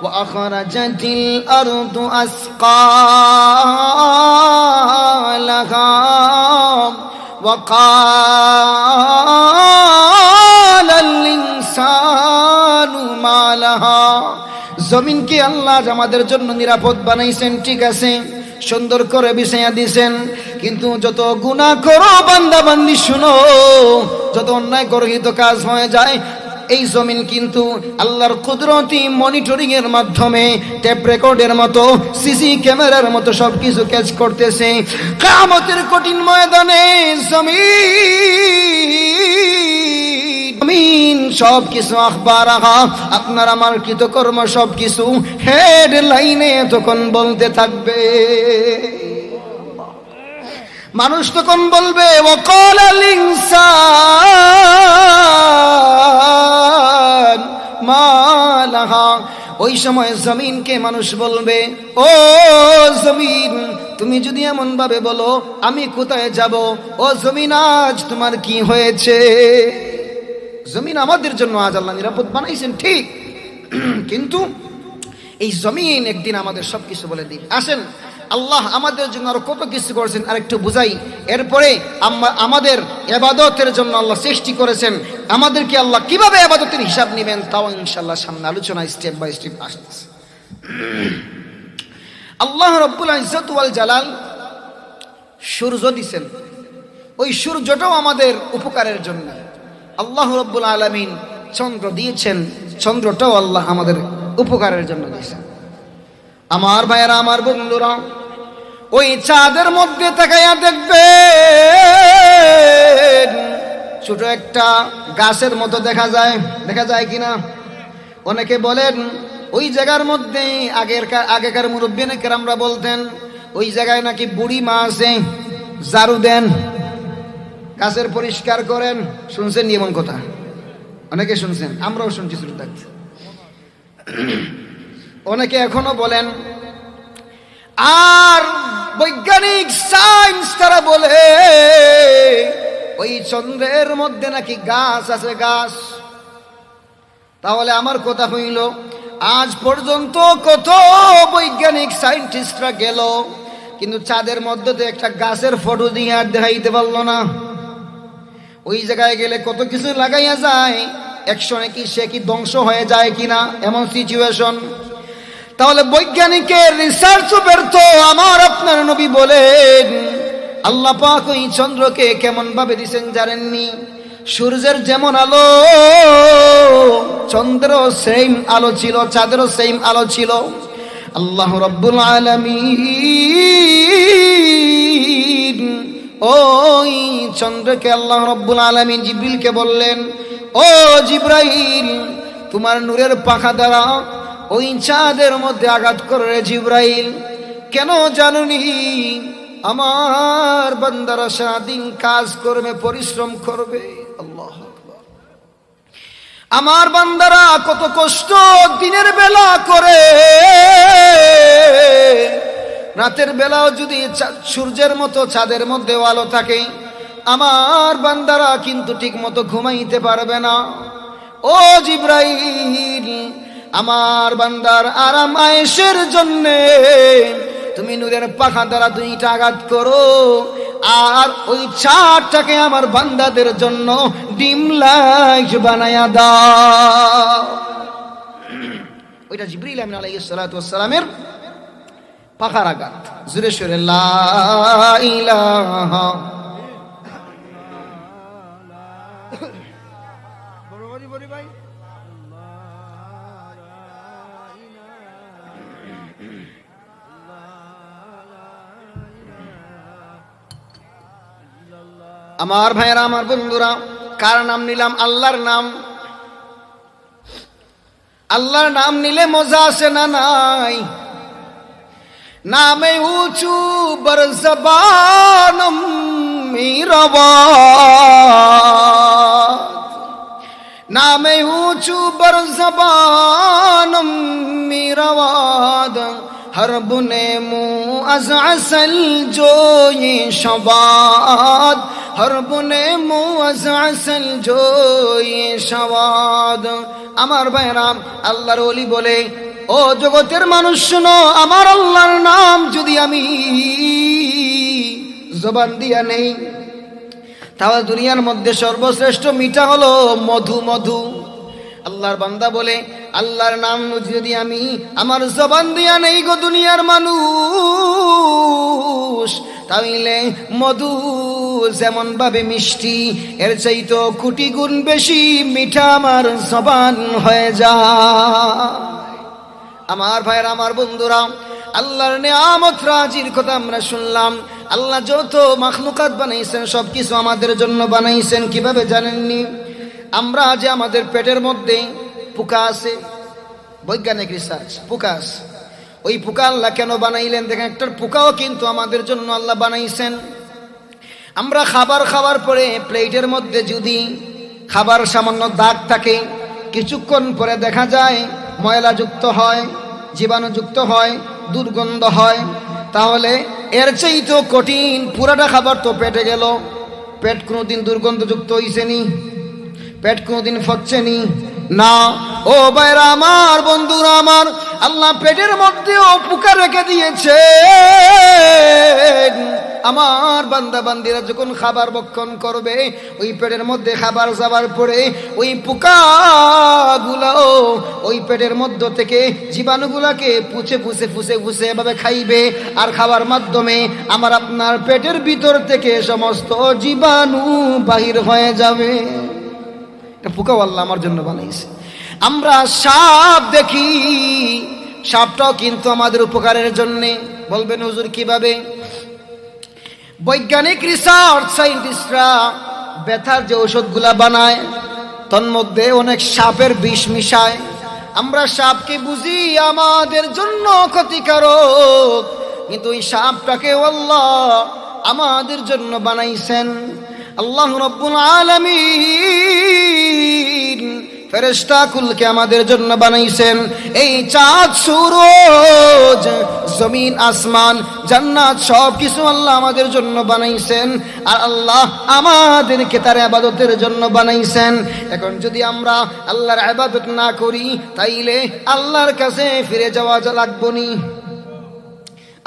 ওয়া আখরাজাতিল আরদু আসকালাহা ওয়া লাহা। জমিনকে আল্লাহ আমাদের জন্য নিরাপদ বানাইছেন, ঠিক আছে, সুন্দর করে বিছাইয়া দিয়েছেন, কিন্তু যত গুনাহ করো বান্দা বান্দি শুনো, যত অন্যায় গর্হিত কাজ হয়ে যায়, এই জমিন কিন্তু আল্লাহর কুদরতি মনিটরিং এর মাধ্যমে টেপ রেকর্ডের মতো, সিসি ক্যামেরার মতো সবকিছু ক্যাচ করতেছে। কিয়ামতের কঠিন ময়দানে জমিন সবকিছু আখবার আপনার আমার কৃতকর্ম সবকিছু হেডলাইনে তখন বলতে থাকবে। মানুষ তখন বলবে ওয়াকালাল ইনসান মা লাহা। ওই সময় জমিনকে মানুষ বলবে, ও জমিন, তুমি যদি এমন ভাবে বলো আমি কোথায় যাব, ও জমিন আজ তোমার কি হয়েছে? জমিন আমাদের জন্য আজ আল্লাহ নিরাপদ বানাইছেন, ঠিক, কিন্তু এই জমিন একদিন আমাদের সবকিছু বলে দিন। আসেন আল্লাহ আমাদের জন্য আরো কত কিছু করেছেন আরেকটু বুঝাই, এরপরে আমাদের ইবাদতের জন্য আল্লাহ সৃষ্টি করেছেন, আমাদেরকে আল্লাহ কিভাবে ইবাদতের হিসাব নেবেন তাও ইনশাআল্লাহ সামনে আলোচনা স্টেপ বাই স্টেপ আসতেছে। আল্লাহ রাব্বুল ইজ্জত ওয়াল জালাল সূর্য দিয়েছেন, ওই সূর্যটাও আমাদের উপকারের জন্য। আল্লাহ রাব্বুল আলামিন চন্দ্র দিয়েছেন, চন্দ্রটাও আল্লাহ আমাদের উপকারের জন্য দিয়েছেন। আমার ভাইয়েরা, আমার বন্ধুরা, ওই চাঁদের মধ্যে তাকাইয়া দেখবেন ছোট একটা গাছের মতো দেখা যায় কিনা? অনেকে বলেন ওই জায়গার মধ্যে আগেকার মুরব্বিয়ানে কেরামরা বলতেন ওই জায়গায় নাকি বুড়ি মা আছে, ঝাড়ু দেন, গাছের পরিষ্কার করেন। শুনছেন এমন কথা? অনেকে শুনছেন, আমরাও শুনছি ছোট থাকতে। অনেকে এখনো বলেন, আর বৈজ্ঞানিক সায়েন্স তারা বলে ওই চন্দ্রের মধ্যে নাকি গাছ আছে, গাছ। তাহলে আমার কথা হইল, আজ পর্যন্ত কত বৈজ্ঞানিক সায়েন্টিস্টরা গেল, কিন্তু চাঁদের মধ্যে তো একটা গাছের ফটো দিয়ে আর দেখাইতে পারলো না। ওই জায়গায় গেলে কত কিছু লাগাইয়া যায়, একশনে কি সে কি ধ্বংস হয়ে যায় কিনা, এমন সিচুয়েশন। তাহলে বৈজ্ঞানিকের রিসার্চ ব্যর্থ। আমার আপনার নবী বলেন আল্লাহ পাক ওই চন্দ্রকে কেমন ভাবে দিয়েছেন জানেননি? সূর্যের যেমন আলো, চন্দ্রেরও সেম আলো ছিল, চাঁদেরও সেম আলো ছিল। আল্লাহ রাব্বুল আলামিন ওই চন্দ্রকে আল্লাহ রাব্বুল আলামিন জিবরিলকে বললেন, ও জিবরাইল, তোমার নূরের পাখা দ্বারা ওই চাঁদের মধ্যে আঘাত করে জিবরাইল। কেন জানুনি? আমার বান্দারা সারাদিন কাজ করবে, পরিশ্রম করবে। আল্লাহু আকবার। আমার বান্দারা কত কষ্ট দিনের বেলা করে, রাতের বেলাও যদি সূর্যের মতো চাঁদের মধ্যে আলো থাকে, আমার বান্দারা কিন্তু ঠিক মতো ঘুমাইতে পারবে না। ও জিবরাইল, আমার বান্দার আরাম আয়েশের জন্যে তুমি নূরের পাখা দ্বারা দুইটা আঘাত করো, আর ওই চাঁদটাকে আমার বান্দাদের জন্য ডিম লাইট বানায়া দাও। ওইটা জিবরিল আমিন আলাইহিস সালাতু ওয়াস সালামের পাখার আঘাত। জোরে সোরে লা ইলাহা। আমার ভাইয়েরা, আমার বন্ধুরা, কার নাম নিলাম? আল্লাহর নাম। আল্লাহর নাম নিলে মজা আসে না? নাই। নামে উঁচু বর জবানম মিরাবাদ, নামে উঁচু বর জবানম মিরাবাদ, हर बुने मुँह अज़ असल जो ये शवाद, हर बुने मुँह अज़ असल जो ये शवाद। আমার ভাইরাম, আল্লাহর ওলি বলে, ও জগতের মানুষ শোনো, আমার আল্লাহর নাম যদি আমি জবান দিয়া নেই, তাহলে দুনিয়ার মধ্যে সর্বশ্রেষ্ঠ মিঠা হলো মধু। মধু। আল্লাহর বান্দা বলে, আল্লাহর নাম যদি আমি আমার জবান দিয়া নেই গো দুনিয়ার মানুষ, তাইলে মধু যেমন ভাবে মিষ্টি, এর চাইতো কোটি গুণ বেশি মিঠা আমার জবান হয়ে যায়। আমার ভাইরা, আমার বন্ধুরা, আল্লাহর নিয়ামত রাজির কথা আমরা শুনলাম। আল্লাহ যত মাখলুকাত বানাইছেন সবকিছু আমাদের জন্য বানাইছেন। কিভাবে জানেননি? আমরা যে আমাদের পেটের মধ্যে পোকা আছে, বৈজ্ঞানিক রিসার্চ, পোকা আছে, ওই পোকা আল্লাহ কেন বানাইলেন দেখেন। একটা পোকাও কিন্তু আমাদের জন্য আল্লাহ বানাইছেন। আমরা খাবার খাওয়ার পরে প্লেটের মধ্যে যদি খাবার সামান্য দাগ থাকে, কিছুক্ষণ পরে দেখা যায় ময়লাযুক্ত হয়, জীবাণুযুক্ত হয়, দুর্গন্ধ হয়। তাহলে এর চাইতো কঠিন পুরাটা খাবার তো পেটে গেল। পেট কোনোদিন দুর্গন্ধযুক্ত হইছে নি? পেট কোনোদিন ফচ্ছে নি? না। ও ভাইরা আমার, বন্ধুরা আমার, আল্লাহ পেটের মধ্যেও পোকা রেখে দিয়েছে। আমার বান্দা বান্দিরা যখন খাবার ভক্ষণ করবে, ওই পেটের মধ্যে খাবার যাবার পরে ওই পোকাগুলো ওই পেটের মধ্য থেকে জীবাণুগুলাকে পুছে পুছে ফুসে ফুসে এভাবে খাইবে। আর খাবার মাধ্যমে আমার আপনার পেটের ভিতর থেকে সমস্ত জীবাণু বাহির হয়ে যাবে। এটা পোকাও আল্লাহ আমার জন্য বানাইছে। আমরা সাপ দেখি, সাপটাও কিন্তু আমাদের উপকারের জন্যে। বলবেন হুজুর কিভাবে? বৈজ্ঞানিক রিসার্চ, সাইন্টিস্টরা ব্যথার যে ওষুধগুলা বানায় তন্মধ্যে অনেক সাপের বিষ মিশায়। আমরা সাপকে বুঝি আমাদের জন্য ক্ষতিকারক, কিন্তু ওই সাপটাকে আল্লাহ আমাদের জন্য বানাইছেন। আল্লাহ রাব্বুল আলামিন ফেরেশতা কুলকে আমাদের জন্য বানাইছেন। এই চাঁদ, সূরজ, জমিন, আসমান, জান্নাত সব কিছু আল্লাহ আমাদের জন্য বানাইছেন। আর আল্লাহ আমাদেরকে তার ইবাদতের জন্য বানাইছেন। এখন যদি আমরা আল্লাহর ইবাদত না করি, তাইলে আল্লাহর কাছে ফিরে যাওয়া লাগবে নি।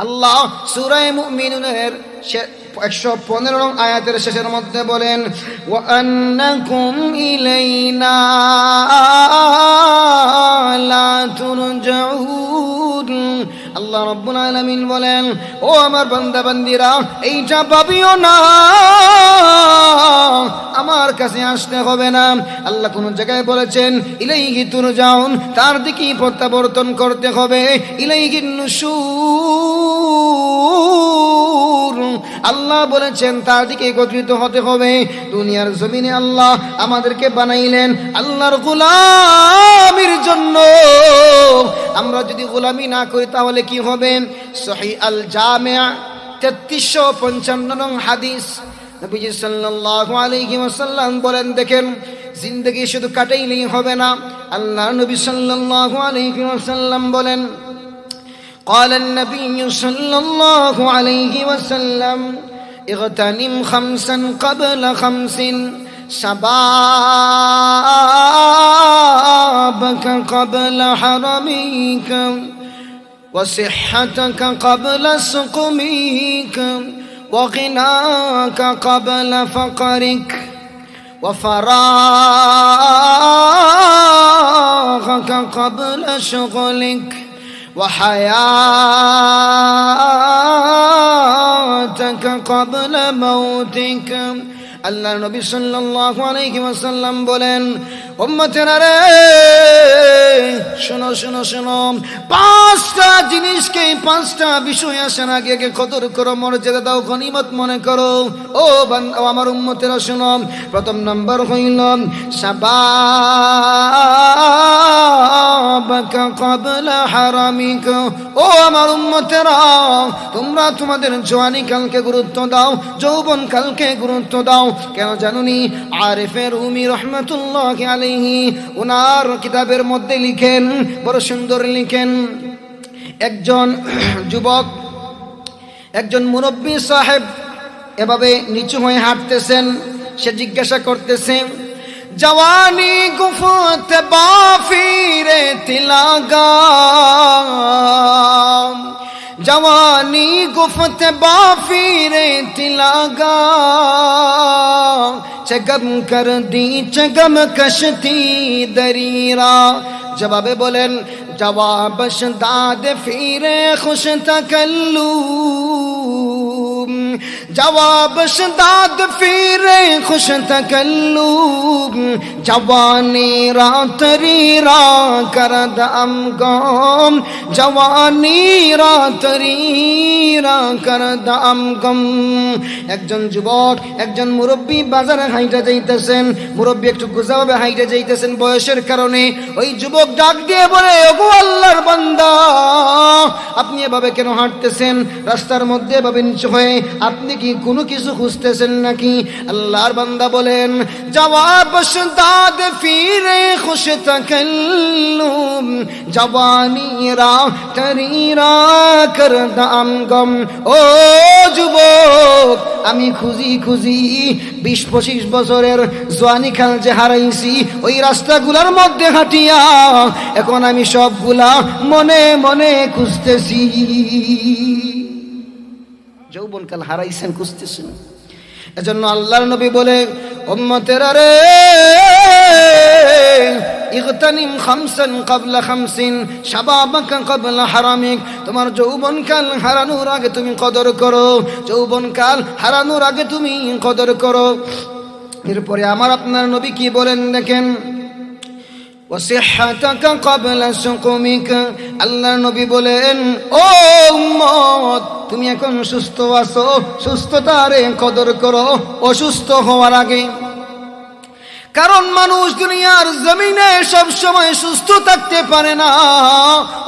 আল্লাহ সূরা মুমিনুনের 115 নং আয়াতের শেষের মধ্যে বলেন, ওয়া আন্নাকুম ইলাইনা লা তুরজাউন। আল্লাহ রাব্বুল আলামিন বলেন, ও আমার বান্দা বান্দিরা, এইটা ভাবিও না আমার কাছে আসতে হবে না। আল্লাহ কোন জায়গায় বলেছেন ইলাইহি তুরজাউন, তার দিকে প্রত্যাবর্তন করতে হবে। ইলাইহিন নুশুর, আল্লাহ বলেছেন তার দিকে একত্রিত হতে হবে। দুনিয়ার জমিনে আল্লাহ আমাদেরকে বানাইলেন আল্লাহর গোলামির জন্য। আমরা যদি গোলামি না করি তাহলে কি হবে? সহিহ আল জামিআ 3355 নং হাদিস, নবীজি সাল্লাল্লাহু আলাইহি ওয়াসাল্লাম বলেন, দেখেন জিন্দেগি শুধু কাটাইলেই হবে না। আল্লাহ নবী সাল্লাল্লাহু আলাইহি ওয়াসাল্লাম বলেন, قال النبي صلى الله عليه وسلم اغتنم خمسا قبل خمس شبابك قبل حرمك وصحتك قبل سقمك وغناك قبل فقرك وفراغك قبل شغلك وحياتك قبل موتك। আল্লাহ নবী সাল্লাল্লাহু আলাইহি ওয়াসাল্লাম বলেন, উম্মতেরা রে, শোনো শোনো শোনো, পাঁচটা জিনিসকে, পাঁচটা বিষয় আসার আগে আগে কদর করো, মর্যাদা দাও, গনিমত মনে করো। ও আমার উম্মতেরা শোনো, প্রথম নম্বর হইল শাবাবাকা ক্বাবলা হারামিকা। ও আমার উম্মতেরা, তোমরা তোমাদের জওয়ানি কালকে গুরুত্ব দাও, যৌবন কালকে গুরুত্ব দাও। কেন জানুনি? আরিফে রুমি রহমাতুল্লাহি আলাইহি ওনার কিতাবের মধ্যে লিখেন, বড় সুন্দর লিখেন, একজন যুবক, একজন মুরব্বী সাহেব এভাবে নিচু হয়ে হাঁটতেছেন। সে জিজ্ঞাসা করতেছে, জওয়ানি গুফত বাফিরে তিলাগা, জওয়ানি গুফত বাফিরে তিলাগা, चगम कर दी चगम कश्ती दरीरा, জবাবে বলেন জবাবশ দাদ ফিরে খুশ তাকাল্লুম, জবাবশ দাদ ফিরে খুশ তাকাল্লুম, জওয়ানি রাতরি রা করদ আমগম, জওয়ানি রাতরি রা করদ আমগম। একজন যুবক, একজন মুরব্বী বাজারে হাইটা যাইতেছেন, মুরব্বী একটু গুজাভাবে হাইটা যাইতেছেন বয়সের কারণে। ওই যুবক ডাক দিয়ে বলে, ওগো আল্লাহর বান্দা, আপনি এভাবে কেন হাঁটতেছেন রাস্তার মধ্যে এভাবে নিচু হয়ে? আপনি কি কোনো কিছু খুঁজতেছেন নাকি? আল্লাহর বান্দা বলেন জবাব দাদ ফিরে খুশ তাকাল্লুম, জওয়ানি রা তরিরা করদ আমগম। ও যুবক, আমি খুঁজি খুঁজি 20-25 বছরের জওয়ানি কাল যে হারাইছি ওই রাস্তাগুলোর মধ্যে হাঁটিয়া এখন আমি সবগুলা মনে মনে খুঁজতেছি। যৌবনকাল হারাইছেন, খুঁজতেছেন। এজন্য আল্লাহর নবী বলে, উম্মতেরা রে, ইগতানিম খামসান ক্বাবলা খামসিন শাবাবাকা ক্বাবলা হারামিক। তোমার যৌবনকাল হারানোর আগে তুমি কদর করো, যৌবনকাল হারানোর আগে তুমি কদর করো। এরপরে আমার আপনার নবী কি বলেন দেখেন, ওয়াসিহহাতাকা ক্বাবলা সুকুমিকা। আল্লাহর নবী বলেন, ও উম্মত, তুমি এখন সুস্থ আছো, সুস্থতারে কদর করো অসুস্থ হওয়ার আগে। কারণ মানুষ দুনিয়ার জমিনে সব সময় সুস্থ থাকতে পারে না,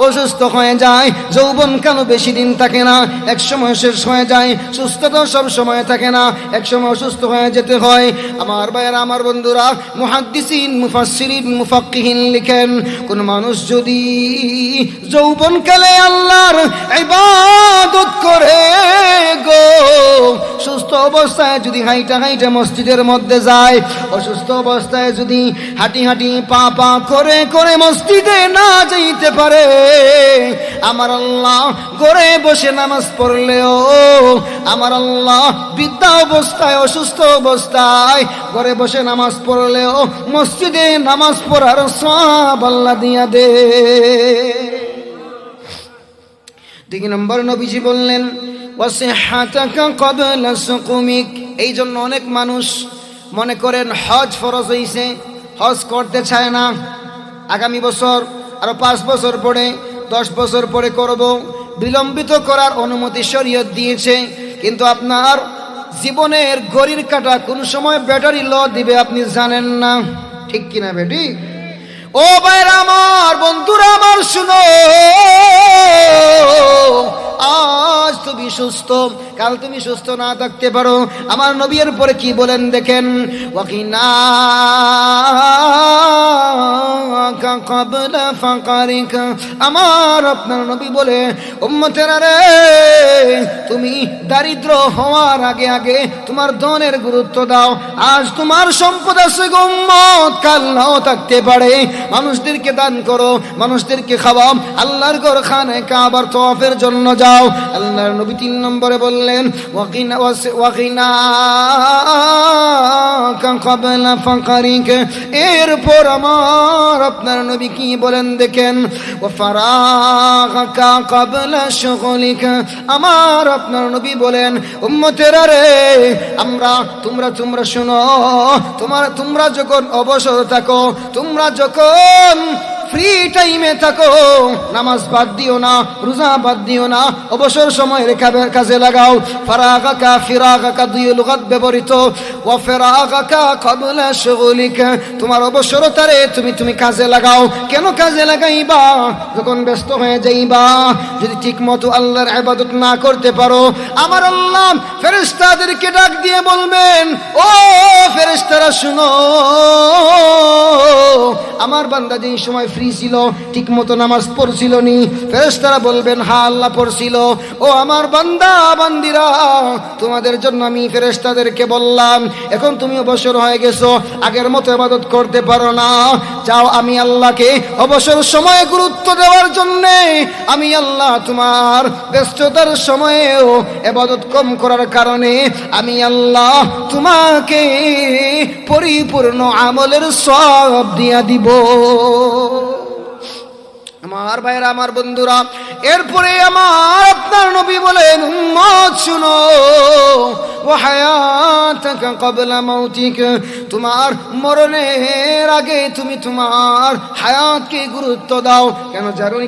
অসুস্থ হয়ে যায়। যৌবনকাল বেশি দিন থাকে না, এক সময় শেষ হয়ে যায়। সুস্থতা সব সময় থাকে না, এক সময় অসুস্থ হয়ে যেতে হয়। আমার ভাইয়েরা, আমার বন্ধুরা, মুহাদ্দিসিন, মুফাসসিরিন, মুফাক্কিহিন লিখেন, কোন মানুষ যদি যৌবনকালে আল্লাহর ইবাদত করে গো, সুস্থ অবস্থায় যদি হাইটা হাইটা মসজিদের মধ্যে যায়, অসুস্থ অবস্থায় যদি হাঁটি হাঁটি পা পা করে করে মসজিদে না যাইতে পারে, আমার আল্লাহ ঘরে বসে নামাজ পড়লেও, আমার আল্লাহ বৃদ্ধা অবস্থায়, অসুস্থ অবস্থায় ঘরে বসে নামাজ পড়লেও মসজিদে নামাজ পড়ার সওয়াব আল্লাহ দিয়া দে। 2 নম্বর নবীজি বললেন ওয়াসিহহাতাকা ক্বাবলা সুকুমিক। এই জন্য অনেক মানুষ মনে করেন হজ ফরজ হইছে, হজ করতে চায় না। আগামী বছর, আরো 5 বছর পরে, 10 বছর পরে করব, বিলম্বিত করার অনুমতি শরীয়ত দিয়েছে। কিন্তু আপনার জীবনের ঘড়ির কাঁটা কোন সময় ব্যাটারি ল দিবে আপনি জানেন না, ঠিক কিনা বেটি? ও ভাইরা আমার, বন্ধুরা আমার, শুনো, আজ তুমি সুস্থ, কাল তুমি সুস্থ না থাকতে পারো। আমার নবীর পরে কি বলেন দেখেন, ওয়াকিনা ক্বাবলা ফাকারিকা। আমার আপনার নবী বলে, উম্মতেরা রে, তুমি দারিদ্র হওয়ার আগে আগে তোমার ধনের গুরুত্ব দাও। আজ তোমার সম্পদ আছে গো উম্মত, কাল নাও থাকতে পারে। মানুষদেরকে দান করো, মানুষদেরকে খাওয়াও, আল্লাহর ঘর খানে কাবার তওয়াফের জন্য যাও। আল্লাহর নবী 3 নম্বরে বললেন ওয়াকিনা ক্বাবলা ফাকারিকা। এরপর আমার আপনার নবী কি বলেন দেখেন, ওয়াফারাগাকা ক্বাবলা শুগলিকা। আমার আপনার নবী বলেন, উম্মতেরা রে, তোমরা শোনো, তোমরা যখন অবসর থাকো, তোমরা যখন ফ্রি টাইমে থাকো, নামাজ বাদ দিও না, রোজা বাদ দিও না, অবসর সময়ের কাজে লাগাও। ফারাগাকা ফিরাগাকা 2 লুগাত ব্যবহৃত। ওয়া ফিরাগাকা ক্বাবলা শুগলিকা, তোমার অবসরতারে তুমি কাজে লাগাও। কেন কাজে লাগাইবা? যখন ব্যস্ত হয়ে যাইবা, যদি ঠিকমতো আল্লাহর ইবাদত না করতে পারো, আমার আল্লাহ ফেরেশতাদেরকে ডাক দিয়ে বলবেন, ও ফেরেশতারা শুনো, আমার বান্দা যেই সময় ফ্রি ছিল ঠিক মতো নামাজ পড়ছিল নি? ফেরেশতারা বলবেন, হ্যাঁ আল্লাহ পড়ছিল। ও আমার বান্দা বান্দিরা, তোমাদের জন্য আমি ফেরেশতাদেরকে বললাম, এখন তুমি অবসর হয়ে গেছো, আগের মতো ইবাদত করতে পারো না, যাও আমি আল্লাহকে অবসর সময়ে গুরুত্ব দেওয়ার জন্য আমি আল্লাহ তোমার ব্যস্ততার সময়েও ইবাদত কম করার কারণে আমি আল্লাহ তোমাকে পরিপূর্ণ আমলের সওয়াব দিয়া দিব। আমার ভাইরা, আমার বন্ধুরা, এরপরে আমার আপনার নবী বলেন, উম্মত শুনো, ওয়া হায়াতাকা ক্বাবলা মাউতিক, তোমার মরণের আগে তুমি তোমার হায়াতকে গুরুত্ব দাও।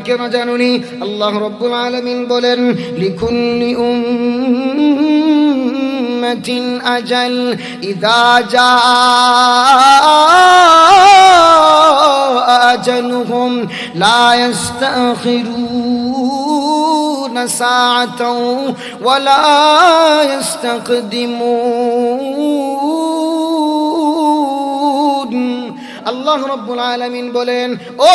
কেন জানুনি? আল্লাহ রাব্বুল আলামিন বলেন, লিকুল্লি উম্মাতিন আজাল ইযা জাআ আজালুহুম লা يستأخرون ساعة ولا يستقدمون। আল্লাহ রাব্বুল আলামিন বলেন, ও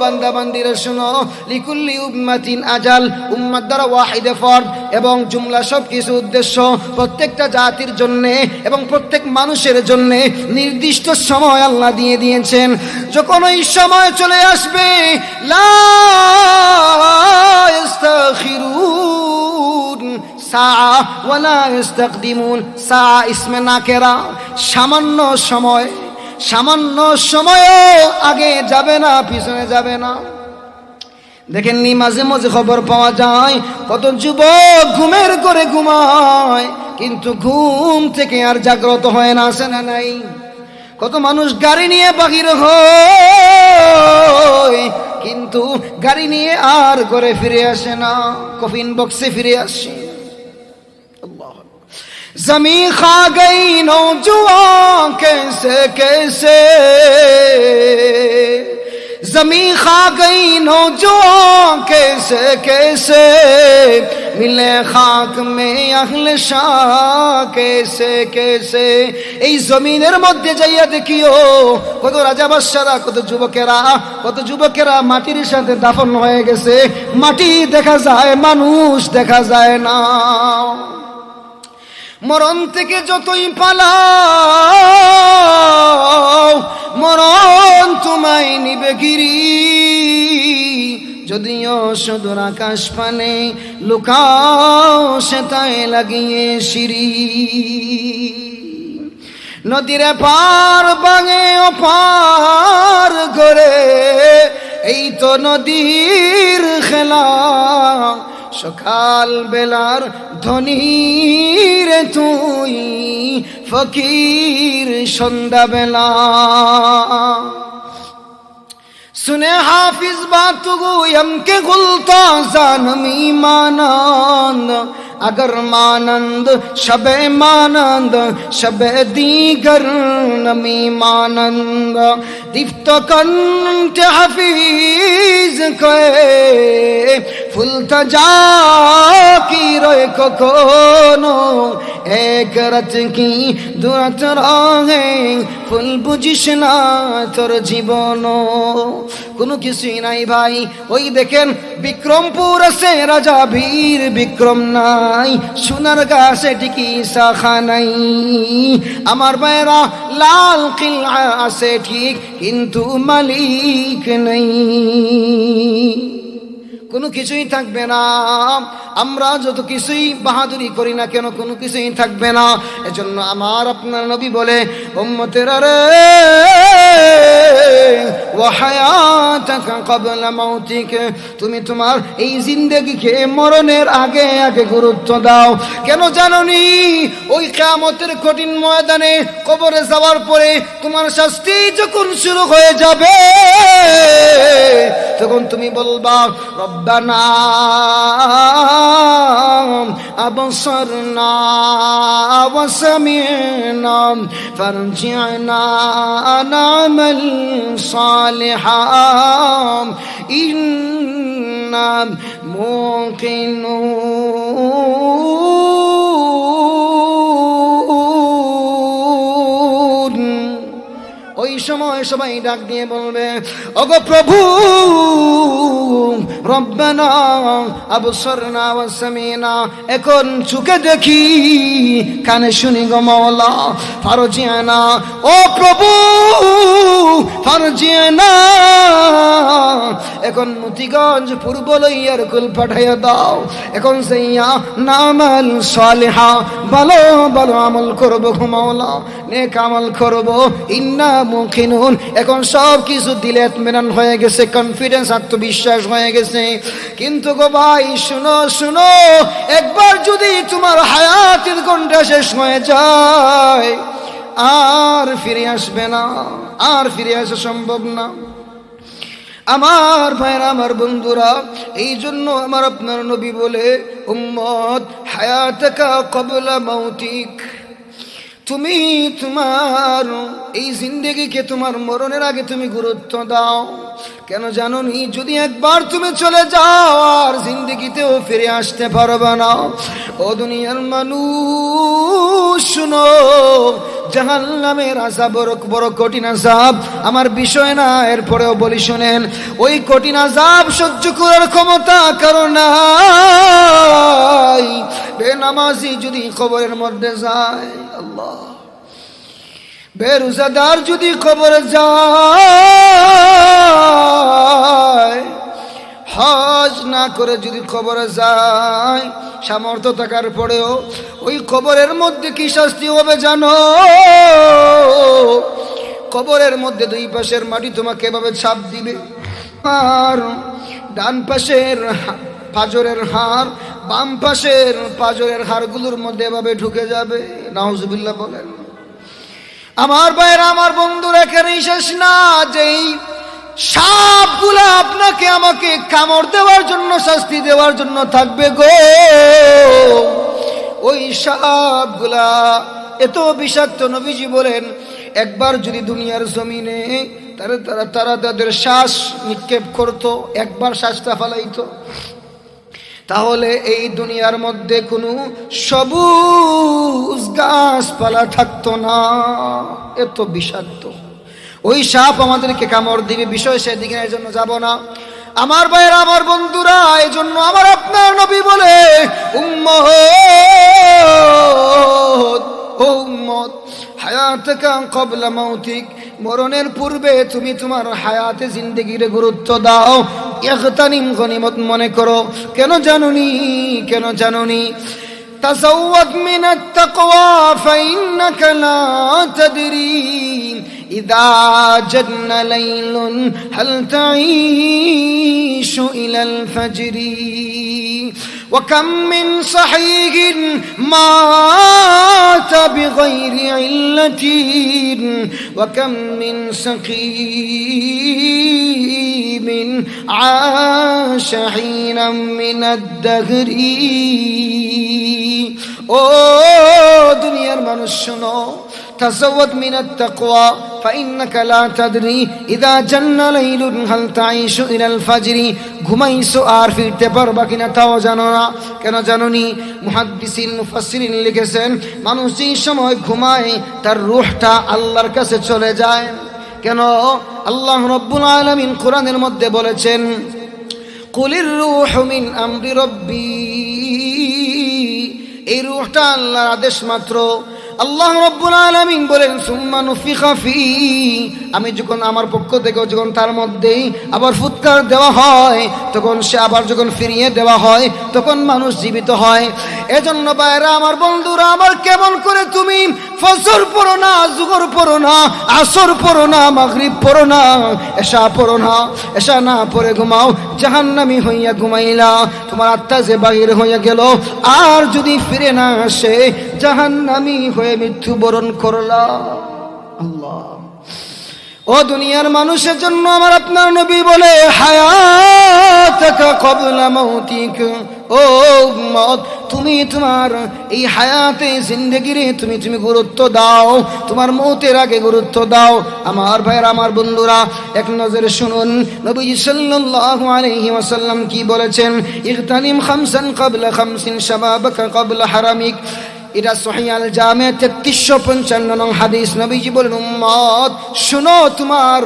বান্দা বান্দিরা শোনো, লিকুল্লি উম্মাতিন আজাল, উম্মাত দ্বারা ওয়াহিদে ফরদ এবং জুমলা সবকিছু উদ্দেশ্য, প্রত্যেকটা জাতির জন্য এবং প্রত্যেক মানুষের জন্য নির্দিষ্ট সময় আল্লাহ দিয়ে দিয়েছেন। যখন ওই সময় চলে আসবে, লা ইস্তাখিরুন সাআ ওয়ালা ইস্তাকদিমুন। সাআ ইসমে নাকেরা, সামান্য সময়, সামান্য সময়ও আগে যাবে না, পিছনে যাবে না। দেখেননি মাঝে মাঝে খবর পাওয়া যায়, কত যুবক ঘুমের করে ঘুমায়, কিন্তু ঘুম থেকে আর জাগ্রত হয় না, আছে না নাই? কত মানুষ গাড়ি নিয়ে বাহির হয়, কিন্তু গাড়ি নিয়ে আর ঘরে ফিরে আসে না, কফিন বক্সে ফিরে আসে। ज़मीं खा गई नौजवान कैसे कैसे, ज़मीं खा गई नौजवान कैसे कैसे, मिले खाक में अहले शाह कैसे कैसे। এই জমিনের মধ্যে যাইয়া দেখিও, কত রাজা বাদশারা, কত যুবকেরা মাটির সাথে দাফন হয়ে গেছে। মাটি দেখা যায়, মানুষ দেখা যায় না। মরণ থেকে যতই পালাও, মরণ তোমায় নিবে গিরি। যদিও সুদূর আকাশ পানে লুকাও, সেটাই লাগিয়ে সিঁড়ি। নদীর পার বাঙে অপার করে, এই তো নদীর খেলা। সকাল বেলার ধনীর তুই, ফকির সন্ধ্যা বেলা। सुने हाफिज बात गोयम के गुलता जानमी मानंद, अगर मानंद शबे मानंद, शबे दीगर नमी मानंद। दिफ्त कंठ हफीज के फुलता जा की रोए कोनो, एक रत की दुरत राहे ফুল বুঝিস না তোর জীবন। কোনো কিছুই নাই ভাই। ওই দেখেন বিক্রমপুর আছে রাজা বীর বিক্রম নাই, সোনার গাছে টিকি শাখা নাই। আমার ভাইরা লাল কিলা আছে ঠিক, কিন্তু মালিক নাই। কোনো কিছুই থাকবে না। আমরা যত কিছুই বাহাদুরি করি না কেন, কোনো কিছুই থাকবে না। এজন্য আমার আপনার নবী বলে, উম্মতেরা রে, ওয়া হায়াতাকা ক্বাবলা মাউতিক, তুমি তোমার এই জিন্দেগিকে মরণের আগে আগে গুরুত্ব দাও। কেন জানোনি? ওই কিয়ামতের কঠিন ময়দানে কবরে যাওয়ার পরে তোমার শাস্তি যখন শুরু হয়ে যাবে, তখন তুমি বলবা, রব্বানা আবসারনা ওয়া সামি'না ফারজি'না না'মাল সালিহান ইন্না মুকিনুন। ওই সময় সবাই ডাক দিয়ে বলবে, ওগো প্রভু, রব্বানা আবসারনা ওয়া সামি'না, এখন চোখে দেখি কানে শুনি গো মাওলা, ফারজি'না, ও প্রভু ফারজি'না, এখন মতিগঞ্জ পূর্ব লইয়ার কুল পাঠাইয়া দাও। এখন সেইয়া নামাল সালিহা, ভালো ভালো আমল করবো গো মাওলা, নেক আমল করবো। ইন্না মুকিনুন, এখন সব কিছু দিলে ইতমিনান হয়ে গেছে, কনফিডেন্স আত্মবিশ্বাস হয়ে গেছে। কিন্তু গো ভাই শুনো শুনো, একবার যদি তোমার হায়াতের ঘন্টা শেষ হয়ে যায় আর ফিরে আসবে না, আর ফিরে আসা সম্ভব না। আমার ভাইরা, আমার বন্ধুরা, এই জন্য আমার আপনার নবী বলে, উম্মত হায়াতাকা ক্বাবলা মাউতিক, তুমি তোমার এই জিন্দেগিকে তোমার মরণের আগে তুমি গুরুত্ব দাও। কেন জানো নি? যদি একবার তুমি চলে যাও আর জিন্দেগিতেও ফিরে আসতে পারবে না। ও দুনিয়ার মানুষ শুনো, জাহান্নামের আযাব বড় কঠিন আযাব, আমার বিষয় না, এরপরেও বলি শোনেন, ওই কঠিন আযাব সহ্য করার ক্ষমতা কারো নাই। বেনামাজি যদি কবরের মধ্যে যায়, আল্লাহ, বেরোজাদার যদি কবরে যায়, হজ না করে যদি কবরে যায়, সামর্থ্য থাকার পরেও ওই কবরের মধ্যে কি শাস্তি হবে জানো? কবরের মধ্যে দুই পাশের মাটি তোমাকে এভাবে ছাপ দিবে, আর ডান পাশের পাঁজরের হাড় বাম পাশের পাঁজরের হাড়গুলোর মধ্যে এভাবে ঢুকে যাবে। নাউজুবিল্লাহ বলেন। আমার ভাইরা, আমার বন্ধুরা, এখানেই শেষ না, যেই সাপগুলা আপনাকে আমাকে কামড় দেওয়ার জন্য, শাস্তি দেওয়ার জন্য থাকবে গো, ওই সাপগুলা এত বিষাক্ত, নবীজি বলেন একবার যদি দুনিয়ার জমিনে তারা তাদের শ্বাস নিক্ষেপ করতো, একবার শ্বাসটা ফালাইতো, তাহলে এই দুনিয়ার মধ্যে কোনো সবুজ গাছপালা থাকতো না, এত বিষাক্ত। ওই সাপ আমাদেরকে কামড় দিবে, বিষয় সেদিকে, এই জন্য যাব না। আমার ভাইয়েরা, আমার বন্ধুরা, এই জন্য আমার আপনার নবী বলে, উম্মত ও উম্মত হায়াতাকা ক্বাবলা মাউতিক, মরণের পূর্বে তুমি তোমার হায়াতে জিন্দেগির গুরুত্ব দাও। ইগতানিম, গনিমত মনে করো। কেন জানুনি? কেন জানুনি? তাযাওয়াদ মিনাত তাকওয়া ফাইন্নাকা লা তাদরি ইযা জান্না লাইলুন হাল তাঈশু ইলাল ফাজরি وكم من صحيح مات بغير علة وكم من سقيم عاش حينا من الدهر। ও দুনিয়ার মানুষ শোনো, তাযাওয়াদ মিনাত তাকওয়া ফাইন্নাকা লা তাদরি ইযা জান্না লাইলুন হাল তাঈশু ইলাল ফাজরি, ঘুমাইছো আর ফিরতে পারবা কিনা তাও জানো না। কেন জানোনি? মুহাদ্দিসিন মুফাসসিরিন লিখেছেন, মানুষ যে সময় ঘুমায় তার রূহটা আল্লাহর কাছে চলে যায়। কেন? আল্লাহ রাব্বুল আলামিন কোরআনের মধ্যে বলেছেন, কুলির রূহু মিন আমরি রাব্বি, এই রূহটা আল্লাহর আদেশ মাত্র। আল্লাহ রাব্বুল আলামিন বলেন, সুম্মা নুফিখা ফি, আমি যখন আমার পক্ষ থেকে যখন তার মধ্যেই আবার ফুৎকার দেওয়া হয়, তখন সে আবার যখন ফিরিয়ে দেওয়া হয়, তখন মানুষ জীবিত হয়। এজন্য বাইরা, আমার বন্ধুরা আমার, কেমন করে তুমি ফজর পড়ো না, জোহর পড়ো না, আসর পড়ো না, মাগরিব পড়ো না, এশা পড়ো না, এশা না পড়ে ঘুমাও, জাহান্নামী হইয়া ঘুমাইলা, তোমার আত্মা যে বাহির হইয়া গেল, আর যদি ফিরে না আসে জাহান্নামী হয়ে মৃত্যুবরণ করলা। আল্লাহ, ও দুনিয়ার মানুষের জন্য আমার আপনার নবী বলে, হায়াতাকা ক্বাবলা মাউতিক, ও উম্মত তুমি তোমার এই হায়াতে জিন্দেগিরে তুমি গুরুত্ব দাও, তোমার মৌতের আগে গুরুত্ব দাও। আমার ভাইরা, আমার বন্ধুরা, এক নজরে শুনুন নবী সাল্লাল্লাহু আলাইহি ওয়াসাল্লাম কি বলেছেন, ইগতানিম খামসান ক্বাবলা খামসিন শাবাবাকা ক্বাবলা হারামিক। এটা সহিহ আল জামে 3355 নং হাদিস। নবীজি বলেন, উম্মত শুনো, তোমার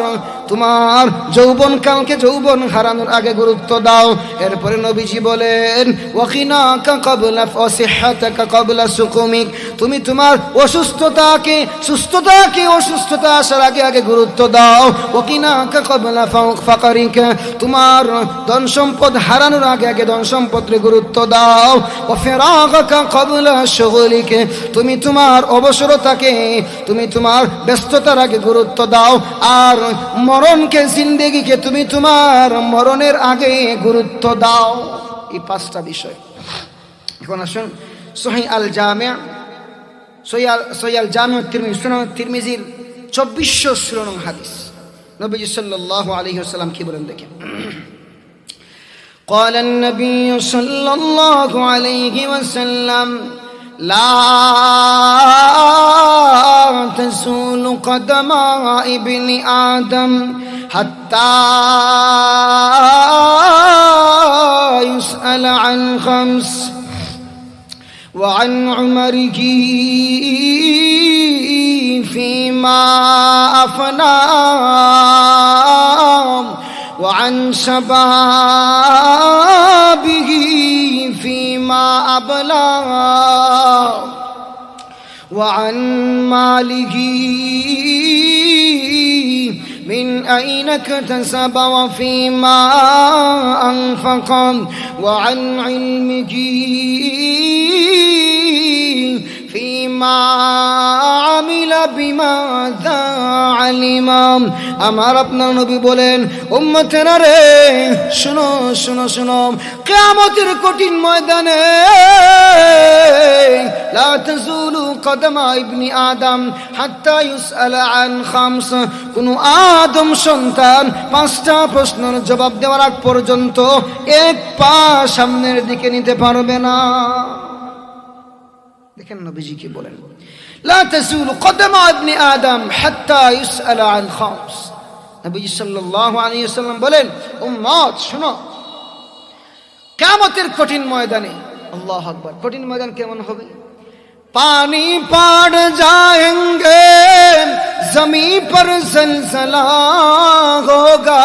তোমার যৌবনকালকে যৌবন হারানোর আগে গুরুত্ব দাও। এরপরে নবীজি বলেন ওয়াকিনাকা ক্বাবলা ওয়াসিহ্হাতাকা ক্বাবলা সুকুমিক, তুমি তোমার অসুস্থতা আসার আগে আগে গুরুত্ব দাও। ওয়াকিনাকা ক্বাবলা ফাকরিকা, তোমার ধন সম্পদ হারানোর আগে আগে ধন সম্পদের গুরুত্ব দাও। ওয়াফিরাগাকা ক্বাবলা শুগলিকা, তুমি তোমার অবসরতাকে, তুমি তোমার ব্যস্ততার আগে গুরুত্ব দাও। আর মরণকে, জিন্দেগিকে তুমি তোমার মরণের আগে গুরুত্ব দাও। এই 5টা বিষয়। এখন আসুন সহিহ আল জামি' তিরমিজির 2416 নং হাদিস, নবীজি সাল্লাল্লাহু আলাইহি ওয়াসাল্লাম কি বলেন দেখেন। قال النبي صلى الله عليه وسلم لا تزول قدم ابن آدم حتى يسأل عن 5 وعن عمره فيما أفنى وعن شبابه فيما أبلى وعن ماله من أين اكتسب وفيما أنفق وعن علمه فيما عمل بماذا علم। আমার আপনার নবী বলেন উম্মতেরা রে, শুনো শুনো শুনো, কিয়ামতের কঠিন ময়দানে লা তাজুলু কদমা ইবনি আদম হাত্তা ইউসআলা আন 5, কোন আদম সন্তান 5টা প্রশ্নের জবাব দেওয়ার আগ পর্যন্ত এক পা সামনের দিকে নিতে পারবে না। দেখেন নবীজি কি বলেন, লা তাজুলু কদমা ইবনি আদম হাত্তা ইউসআলা আন 5। নবীজি সাল্লাল্লাহু আলাইহি ওয়াসাল্লাম বলেন উম্মত শুনো, কিয়ামতের কঠিন ময়দানে, আল্লাহু আকবার, কঠিন ময়দান কেমন হবে? पानी पड़ जाएंगे जमीन पर जलजला होगा,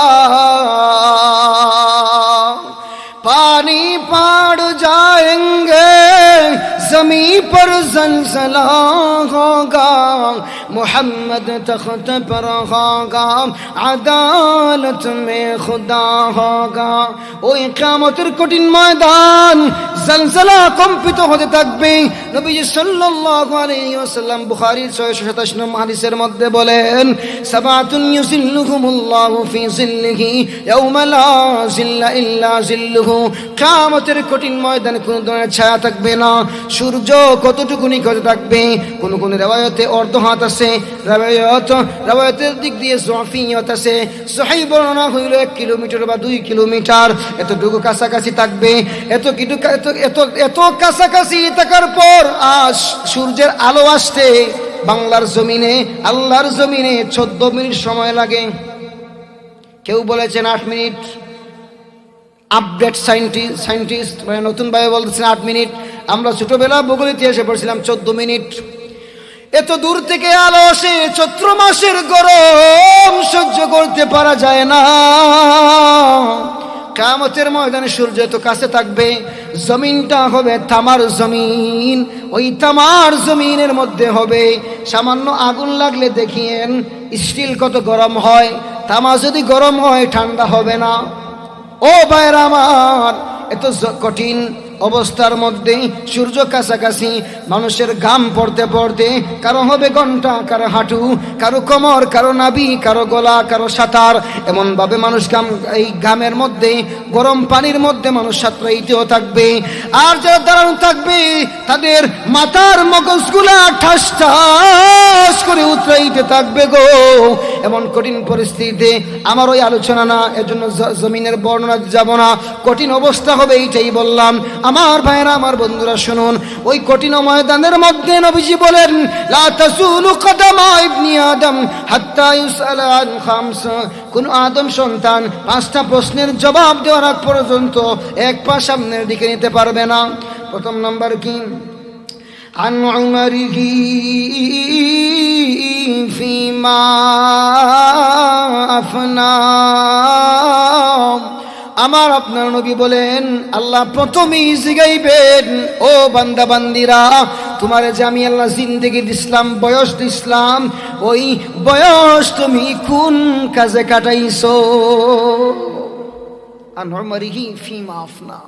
पानी पड़ जाएंगे जमीन पर जलजला होगा, मोहम्मद तख्त पर होगा, अदालत में खुदा होगा। ওই কিয়ামতের কঠিন ময়দান জলজলা কম্পিত হতে থাকবে। নবীজি সাল্লাল্লাহু আলাইহি ওয়াসাল্লাম বুখারীর 627 নম্বর হাদিসের মধ্যে বলেন সাবাতুন ইউজিল্লুহুমুল্লাহু ফি জিল্লিহি ইয়াওমা লা জিল্লা ইল্লা জিল্লুহু। কিয়ামতের কঠিন ময়দানে কোনো ধরনের ছায়া থাকবে না। সূর্য কতটুকু নিকটে থাকবে? কোন কোন riwayate অর্ধ হাত আছে, riwayaতের দিক দিয়ে যফিয়ত আছে। সহিহ বর্ণনা হইল 1 কিলোমিটার বা 2 কিলোমিটার, এতটুকু কাছাকাছি থাকবে। এত কাছাকাছি থাকার পর আজ সূর্যের আলো আসতে বাংলার জমিনে, আল্লাহর জমিনে 14 মিনিট সময় লাগে। কেউ বলেছেন 8 মিনিট, আপডেট সায়েন্টিস্ট মানে নতুন ভাবে বলতেছেন 8 মিনিট। আমরা ছোটবেলা ভূগোল ইতিহাসে পড়ছিলাম 14 মিনিট। এত দূর থেকে আলো আসে, চৈত্র মাসের গরম সহ্য করতে পারা যায় না। কিয়ামতের ময়দানে সূর্য এত কাছে থাকবে, জমিনটা হবে তামার জমিন। ওই তামার জমিনের মধ্যে হবে সামান্য আগুন লাগলে দেখিয়েন স্টিল কত গরম হয়। তামা যদি গরম হয় ঠান্ডা হবে না। ও ভাইরা আমার, এত কঠিন অবস্থার মধ্যে সূর্য কাছাকাছি, মানুষের ঘাম পড়তে পড়তে কারো হবে ঘন্টা, কারো হাঁটু, কারো কোমর, কারো নাভি, কারো গলা, কারো সাঁতার। এমন ভাবে মানুষ এই ঘামের মধ্যে, গরম পানির মধ্যে মানুষ সাঁতরাইতেও থাকবে। আর যারা দাঁড়ানো থাকবে তাদের মাথার মগজগুলা ঠাস ঠাস করে উতরাইতে থাকবে গো। এমন কঠিন পরিস্থিতিতে আমার ওই আলোচনা না, এজন্য জমিনের বর্ণনা যাব না। কঠিন অবস্থা হবে এইটাই বললাম। আমার ভাইরা, আমার বন্ধুরা শুনুন, ওই কঠিন ময়দানের মধ্যে নবীজি বলেন লা তাজুলু কদমা ইবনি আদম হাত্তা ইউসআলা আন 5। কোন আদম সন্তান 5টা প্রশ্নের জবাব দেওয়ার আগ পর্যন্ত এক পা সামনের দিকে নিতে পারবে না। প্রথম নাম্বার কি? আন উমরিহি ফিমা আফনা। আমার আপনার নবী বলেন আল্লাহ প্রথমেই জিগাইবেন, ও বান্দা বান্দিরা, তোমার যে আমি আল্লাহ জিন্দেগি দিছিলাম, বয়স দিছিলাম, ওই বয়স তুমি কোন কাজে কাটাইছো? আন উমরিহি ফিমা আফনা,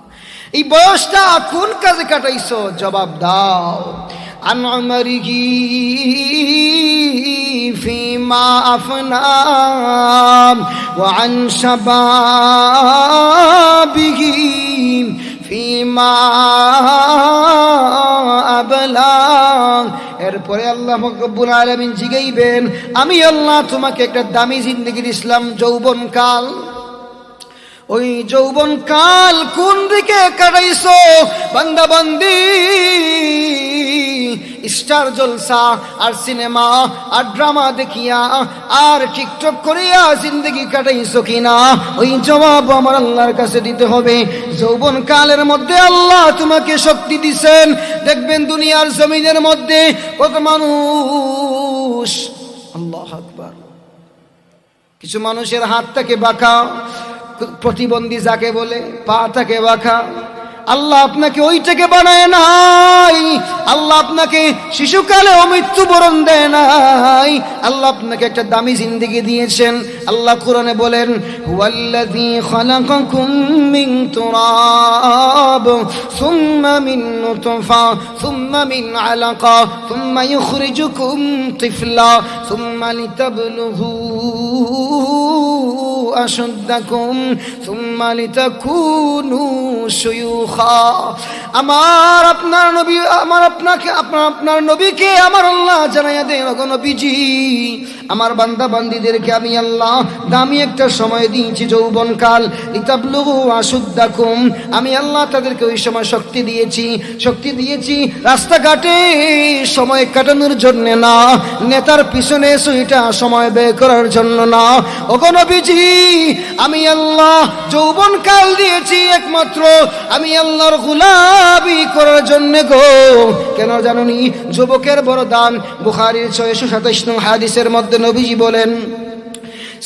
এই বয়সটা কোন কাজে কাটাইছো? জবাব দাও। আন উমরিহি ফিমা আফনা ওয়া আন শাবাবিহি ফিমা আবলা। এরপরে আল্লাহ রব্বুল আলামিন জিগাইবেন, আমি আল্লাহ তোমাকে একটা দামি জিন্দেগি দিছিলাম, যৌবনকাল। ওই যৌবনকাল কোন দিকে কাটাইছো? বান্দা বান্দি, স্টার জলসা আর সিনেমা আর ড্রামা দেখিয়া আর টিকটক করিয়া জিন্দগি কাটাইছো কিনা? ওই জবাব আমার আল্লাহর কাছে দিতে হবে। যৌবন কালের মধ্যে আল্লাহ তোমাকে শক্তি দিছেন। দেখবেন দুনিয়ার জমিনের মধ্যে কত মানুষ, আল্লাহু আকবার, কিছু মানুষের হাত থাকে বাঁকা, প্রতিবন্ধী যাকে বলে, পা থাকে বাঁকা। আল্লাহ আপনাকে ওইটাকে বানায় নাই। আল্লাহ আপনাকে শিশুকালেও মৃত্যুবরণ দেয় নাই। আল্লাহ আপনাকে একটা দামি জিন্দেগি দিয়েছেন। আল্লাহ কোরআনে বলেন, হুয়াল্লাযী খালাকাকুম মিন তুরাব সুম্মা মিন নুতফা সুম্মা মিন আলাকা সুম্মা ইউখরিজুকুম তিফলা সুম্মা লিতাবলুগু আশুদ্দাকুম সুম্মা লিতাকুনু শুয়ুখা। আমার আপনার নবী, আপনার নবীকে আমার আল্লাহ জানাইয়া দেন, ওগো নবীজি, আমার বান্দা বান্দীদেরকে আমি আল্লাহ দামি একটা সময় দিয়েছি, যৌবনকাল। লিতাবলুগু আশুদ্দাকুম, আমি আল্লাহ তাদেরকে ওই সময় শক্তি দিয়েছি রাস্তাঘাটে সময় কাটানোর জন্য না, নেতার পিছনে সুইটা সময় ব্যয় করার জন্য না। ওগো নবীজি, আমি আল্লাহ যৌবনকাল দিয়েছি একমাত্র আমি আল্লাহর গোলামি করার জন্য গো। কেন জানুনি? যুবকের বড় দান। বুখারীর 627 নং হাদিসের মধ্যে নবীজি বলেন,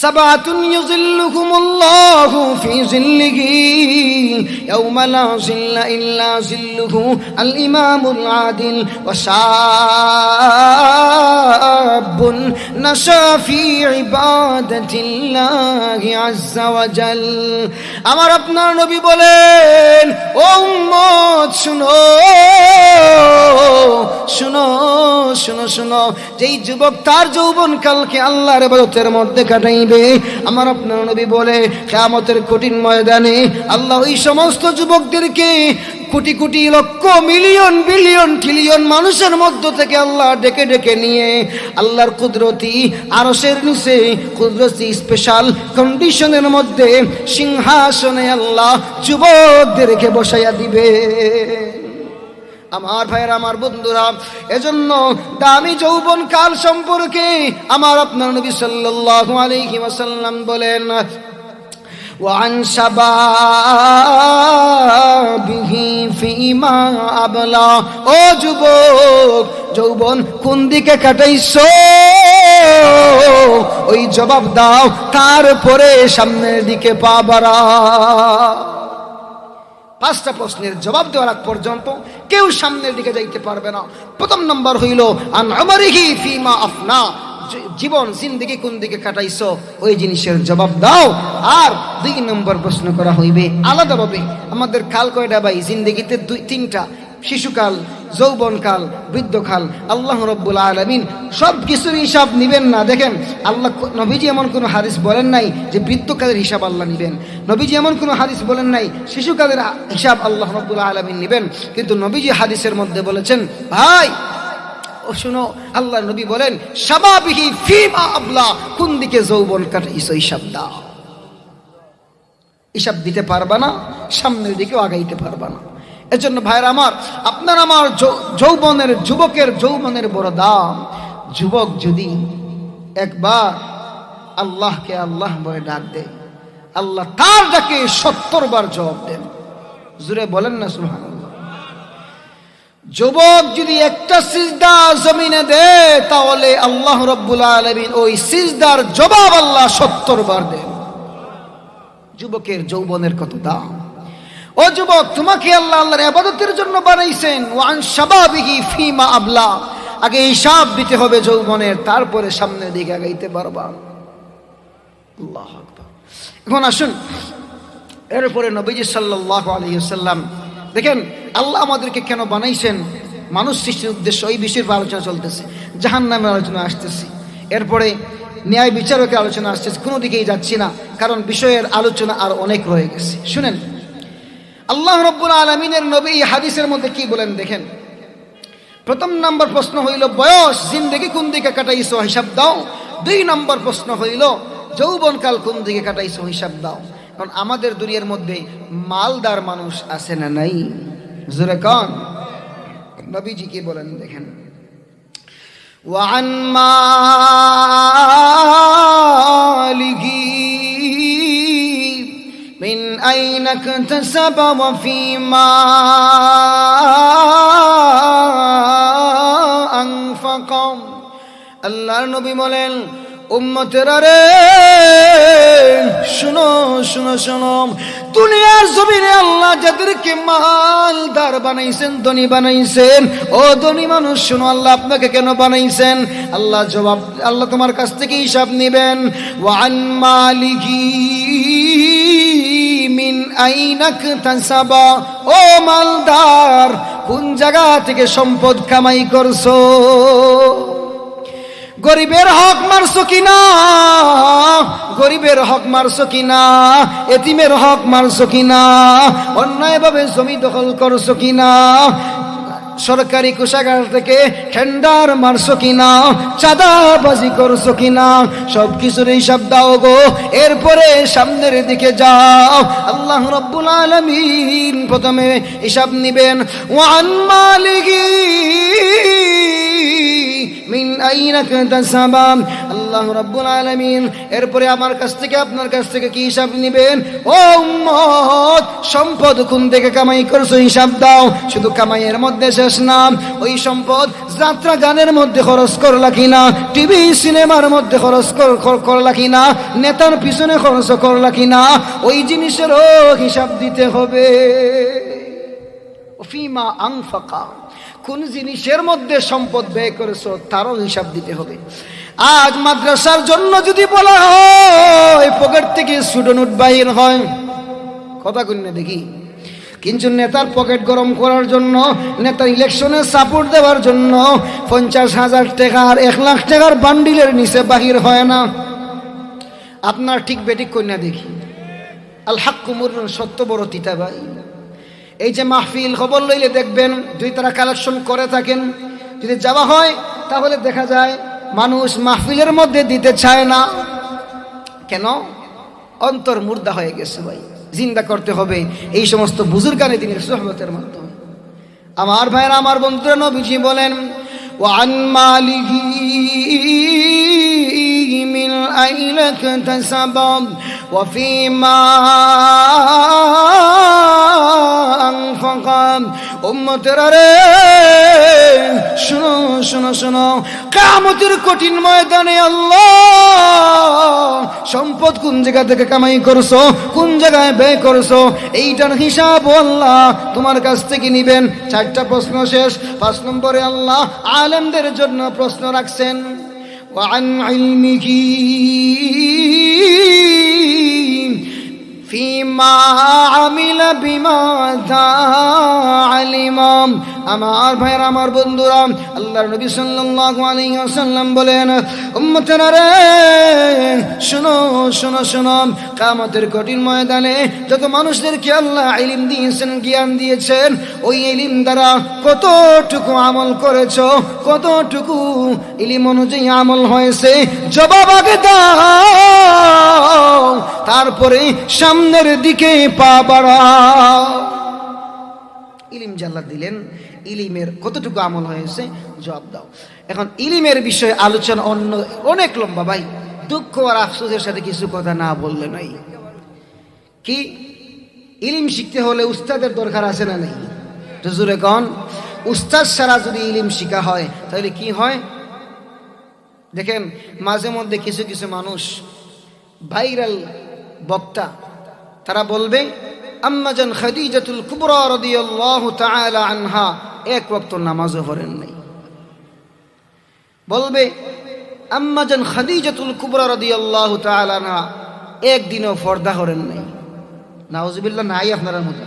সাবাতুন ইউযিল্লুহুমুল্লাহু ফি যিল্লিহি ইয়াওমা লা যিল্লা ইল্লা যিল্লুহু আল ইমামুল আদিল ওয়া শাবুন নাশা ফি ইবাদাতিল্লাহি আযজা ওয়া জাল। আমার আপনার নবী বলেন, ও উম্মত শুনো শুনো শুনো শুনো, যেই যুবক তার যৌবনকালকে আল্লাহর ইবাদতের মধ্যে কাটাইবে, আমার আপনার নবী বলে কিয়ামতের কঠিন ময়দানে আল্লাহ ওই সমস্ত যুবকদেরকে কোটি কোটি লক্ষ মিলিয়ন বিলিয়ন ট্রিলিয়ন মানুষের মধ্য থেকে আল্লাহ ডেকে ডেকে নিয়ে আল্লাহর কুদরতি আরশের নিচে কুদরতি স্পেশাল কন্ডিশনের মধ্যে সিংহাসনে আল্লাহ যুবকদেরকে বসাইয়া দিবে। আমার ভাইয়েরা, আমার বন্ধুরা, এজন্য দামি যৌবন কাল সম্পর্কে আমার আপনার নবী সাল্লাল্লাহু আলাইহি ওয়াসাল্লাম বলেন, ওয়ান শাবাবিহি ফিমা আবলা। ও যুবক, যৌবন কোন দিকে কাটাইছো? ওই জবাব দাও, তারপরে সামনের দিকে পা বাড়া। 5টা প্রশ্নের জবাব দেওয়ার আগ পর্যন্ত কেউ সামনের দিকে যাইতে পারবে না। প্রথম নম্বর হইল আন উমরিহি ফিমা আফনা, জীবন জিন্দেগি কোন দিকে কাটাইছো, ওই জিনিসের জবাব দাও। আর 2 নম্বর প্রশ্ন করা হইবে আলাদাভাবে, আমাদের কাল কয়টা ভাই? জিন্দেগিতে 3টা, শিশুকাল, যৌবনকাল, বৃদ্ধকাল। আল্লাহ রাব্বুল আলামিন সব কিছুর হিসাব নিবেন না। দেখেন, আল্লাহ নবীজি এমন কোনো হাদিস বলেন নাই যে বৃদ্ধকালের হিসাব আল্লাহ নিবেন। নবীজি এমন কোনো হাদিস বলেন নাই শিশুকালের হিসাব আল্লাহ রাব্বুল আলামিন নিবেন। কিন্তু নবীজি হাদিসের মধ্যে বলেছেন, ভাই ও শুনো, আল্লাহ নবী বলেন শাবাবিহি ফিমা আবলা, কোন দিকে যৌবন কাটাইছো হিসাব দাও। হিসাব দিতে পারবা না, সামনের দিকেও আগাইতে পারবা না। এজন্য ভাইরা আমার, আপনার আমার যৌবনের, যুবকের যৌবনের বড় দাম। যুবক যদি একবার আল্লাহকে আল্লাহ বলে ডাক দেয়, আল্লাহ তার ডাকে 70 বার জবাব দেন। জোরে বলেন না সুবহানাল্লাহ। যুবক যদি একটা সিজদা জমিনে দেয় তাহলে আল্লাহ রাব্বুল আলামিন ওই সিজদার জবাব আল্লাহ 70 বার দেন। যুবকের যৌবনের কত দাম! ও যুবক, তোমাকে আল্লাহ আল্লাহর ইবাদতের জন্য বানাইছেন। ওয়ান শাবাবিহি ফিমা আবলা, আগে হিসাব দিতে হবে যৌবনের, তারপরে সামনের দিকে আগাইতে পারবা। আল্লাহু আকবার। এখন আসুন, এরপরে নবীজি সাল্লাল্লাহু আলাইহি ওয়াসাল্লাম, দেখেন আল্লাহ আমাদেরকে কেন বানাইছেন, মানুষ সৃষ্টির উদ্দেশ্য, এই বিষয়ের আলোচনা চলতেছে। জাহান্নামের আলোচনা আসতেছে, এরপরে ন্যায় বিচারকের আলোচনা আসতেছে। কোনো দিকেই যাচ্ছি না, কারণ বিষয়ের আলোচনা আর অনেক রয়ে গেছে। শুনেন আল্লাহ রাব্বুল আলামিনের নবী হাদিসের মধ্যে কি বলেন দেখেন। প্রথম নম্বর প্রশ্ন হইল বয়স, জিন্দেগি কোন দিকে কাটাইছো হিসাব দাও। 2 নম্বর প্রশ্ন হইল যৌবনকাল কোন দিকে কাটাইছো হিসাব দাও। কারণ আমাদের দুনিয়ার মধ্যে মালদার মানুষ আছে না নাই? জোরে কোন নবীজি কি বলেন দেখেন। ওয়ান মালিহি মিন আইনা ইকতাসাবা ওয়া ফীমা আনফাকা। আল্লাহর নবী বলেন, উম্মতেরা রে শুনো শুনো শুনো, দুনিয়ার জমিনে আল্লাহ যাদেরকে মালদার বানাইছেন, ধনী বানাইছেন, ও ধনী মানুষ শুনো, আল্লাহ আপনাকে কেন বানাইছেন? আল্লাহ জবাব, আল্লাহ তোমার কাছ থেকে হিসাব নেবেন। ওয়ান মালিকি মিন আইনা ইকতাসাবা, ও মালদার কোন জায়গা থেকে সম্পদ কামাই করছো? গরিবের হক মারছো কিনা? গরিবের হক মারছো কিনা? এতিমের হক মারছো কিনা? অন্যায়ভাবে জমি দখল করছো কিনা? সরকারি কোষাগার থেকে টেন্ডার মারছো কিনা? চাঁদাবাজি করছো কিনা? সব কিছুর হিসাব দাও গো, এরপরে সামনের দিকে যাও। আল্লাহ রাব্বুল আলামিন প্রথমে হিসাব নিবেন। ওয়ান মালিকি মিন আইনা ইকতাসাবা, আল্লাহ রাব্বুল আলামিন এরপরে আমার কাছ থেকে, আপনার কাছ থেকে কি হিসাব নেবেন? ও উম্মত, সম্পদ কোন থেকে কামাই করছো হিসাব দাও। শুধু কামাইয়ের মধ্যে শেষ না, ওই সম্পদ যাত্রা গানের মধ্যে খরচ করলা কিনা, টিভি সিনেমার মধ্যে খরচ করলা কিনা, নেতার পিছনে খরচ করলা কিনা, ওই জিনিসেরও হিসাব দিতে হবে। ফিমা আনফাকা, কোন জিনিসের মধ্যে সম্পদ ব্যয় করেছো তারও হিসাব দিতে হবে। আজ মাদ্রাসার জন্য যদি বলা হয় পকেট থেকে ছোট নোট বাহির হয়, কথা কই না দেখি, কিন্তু নেতার পকেট গরম করার জন্য, নেতার ইলেকশনে সাপোর্ট দেওয়ার জন্য 50,000 টাকা আর 1 লাখ টাকার বান্ডিলের নিচে বাহির হয় না। আপনার ঠিক বেঠিক কই না দেখি। আল হাক্কু মুররুন, সত্য বড় তিতা ভাই। এই যে মাহফিল খবর লইলে দেখবেন 2 তারা কালেকশন করে থাকেন, যদি যাওয়া হয় তাহলে দেখা যায় মানুষ মাহফিলের মধ্যে দিতে চায় না। কেন? অন্তর মুর্দা হয়ে গেছে ভাই, জিন্দা করতে হবে এই সমস্ত বুজুর্গানে দিনের সোহবতের মাধ্যমে। আমার ভাইরা, আমার বন্ধুরা, নবীজি বলেন ওয়ান মালিহি মিন আইনা ইকতাসাবা ওয়া ফীমা আনফাকা। উম্মতেরা রে শুনো শুনো শুনো, কিয়ামতের কঠিন ময়দানে আল্লাহ সম্পদ কোন জায়গা থেকে কামাই করছো, কোন জায়গায় ব্যয় করছো, এইটার হিসাব আল্লাহ তোমার কাছ থেকে নিবেন। 4টা প্রশ্ন শেষ। 5 নম্বরে আল্লাহ আলেমদের জন্য প্রশ্ন রাখছেন। ওয়ান ইলমিহি ফিমা আমিলা বিমাযা আলিমা। আমার ভাইরা, আমার বন্ধুরা, আল্লাহর নবী সাল্লাল্লাহু আলাইহি ওয়াসাল্লাম বলেন, উম্মতেরা রে শুনো শুনো শুনো, কিয়ামতের কঠিন ময়দানে যত মানুষদেরকে আল্লাহ ইলম দিয়েছেন, জ্ঞান দিয়েছেন, ওই ইলম দ্বারা কতটুকু আমল করেছো, কতটুকু ইলম অনুযায়ী আমল হয়েছে, জবাব আগে দাও, তারপরে সামনের দিকে পা বাড়াও। ইলম জাল্লাহ দিলেন, ইলিমের কতটুকু আমল হয়েছে জবাব দাও। এখন ইলিমের বিষয়ে আলোচনা অনেক লম্বা ভাই, দুঃখ আর আফসোসের সাথে কিছু কথা না বললে নাই। কি ইলিম শিখতে হলে উস্তাদের দরকার আছে না নাই? জোরে কোন? উস্তাদ ছাড়া যদি ইলম শিখা হয় তাহলে কি হয়? দেখেন মাঝে মধ্যে কিছু কিছু মানুষ ভাইরাল বক্তা, তারা বলবে আম্মা জান খাদিজাতুল কুবরা রাদিয়াল্লাহু তাআলা আনহা এক ওয়াক্ত নামাজও পড়েন নাই। বলবে আম্মা জান খাদিজাতুল কুবরা রাদিয়াল্লাহু তাআলা আনহা একদিনও পর্দা করেন নাই। নাউজুবিল্লাহ, নাই আপনার মধ্যে।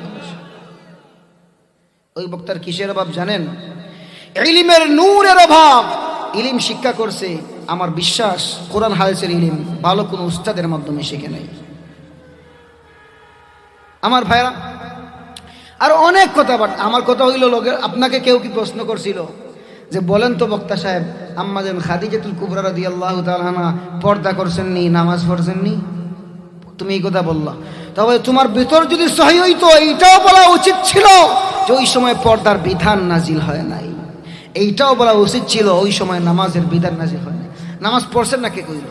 ওই বক্তার কিসের অভাব জানেন? ইলমের নূরের অভাব। ইলম শিক্ষা করছে, আমার বিশ্বাস কোরআন হাদিসের ইলম ভালো কোনো উস্তাদের মাধ্যমে শিখে নাই। আমার ভাইরা আর অনেক কথা, বাট আমার কথা হইল লোকের, আপনাকে কেউ কি প্রশ্ন করছিল যে বলেন তো বক্তা সাহেব, আম্মা জান খাদিজাতুল কুবরা রাদিয়াল্লাহু তাআলা আনহা পর্দা করছেন নি, নামাজ পড়ছেন নি? তুমি এই কথা বললা, তবে তোমার ভিতর যদি সহি হইতো এইটাও বলা উচিত ছিল যে ওই সময় পর্দার বিধান নাজিল হয় নাই। এইটাও বলা উচিত ছিল ওই সময় নামাজের বিধান নাজিল হয় নাই। নামাজ পড়ছেন না কে কইল?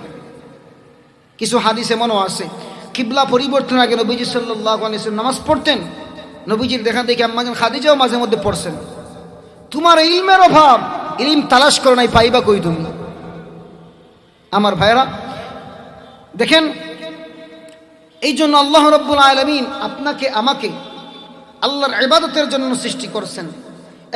কিছু হাদিস এমনও আছে কিবলা পরিবর্তনের আগে নবীজি সাল্লাল্লাহু আলাইহি ওয়াসাল্লাম নামাজ পড়তেন। নবীজির দেখা দেখি আম্মা জান খাদিজাও মাঝে মধ্যে পড়ছেন। তোমার ইলমের অভাব, ইলম তালাশ করো নাই, পাইবা কই তুমি? আমার ভাইরা দেখেন, এই জন্য আল্লাহ রাব্বুল আলামিন আপনাকে আমাকে আল্লাহর ইবাদতের জন্য সৃষ্টি করছেন,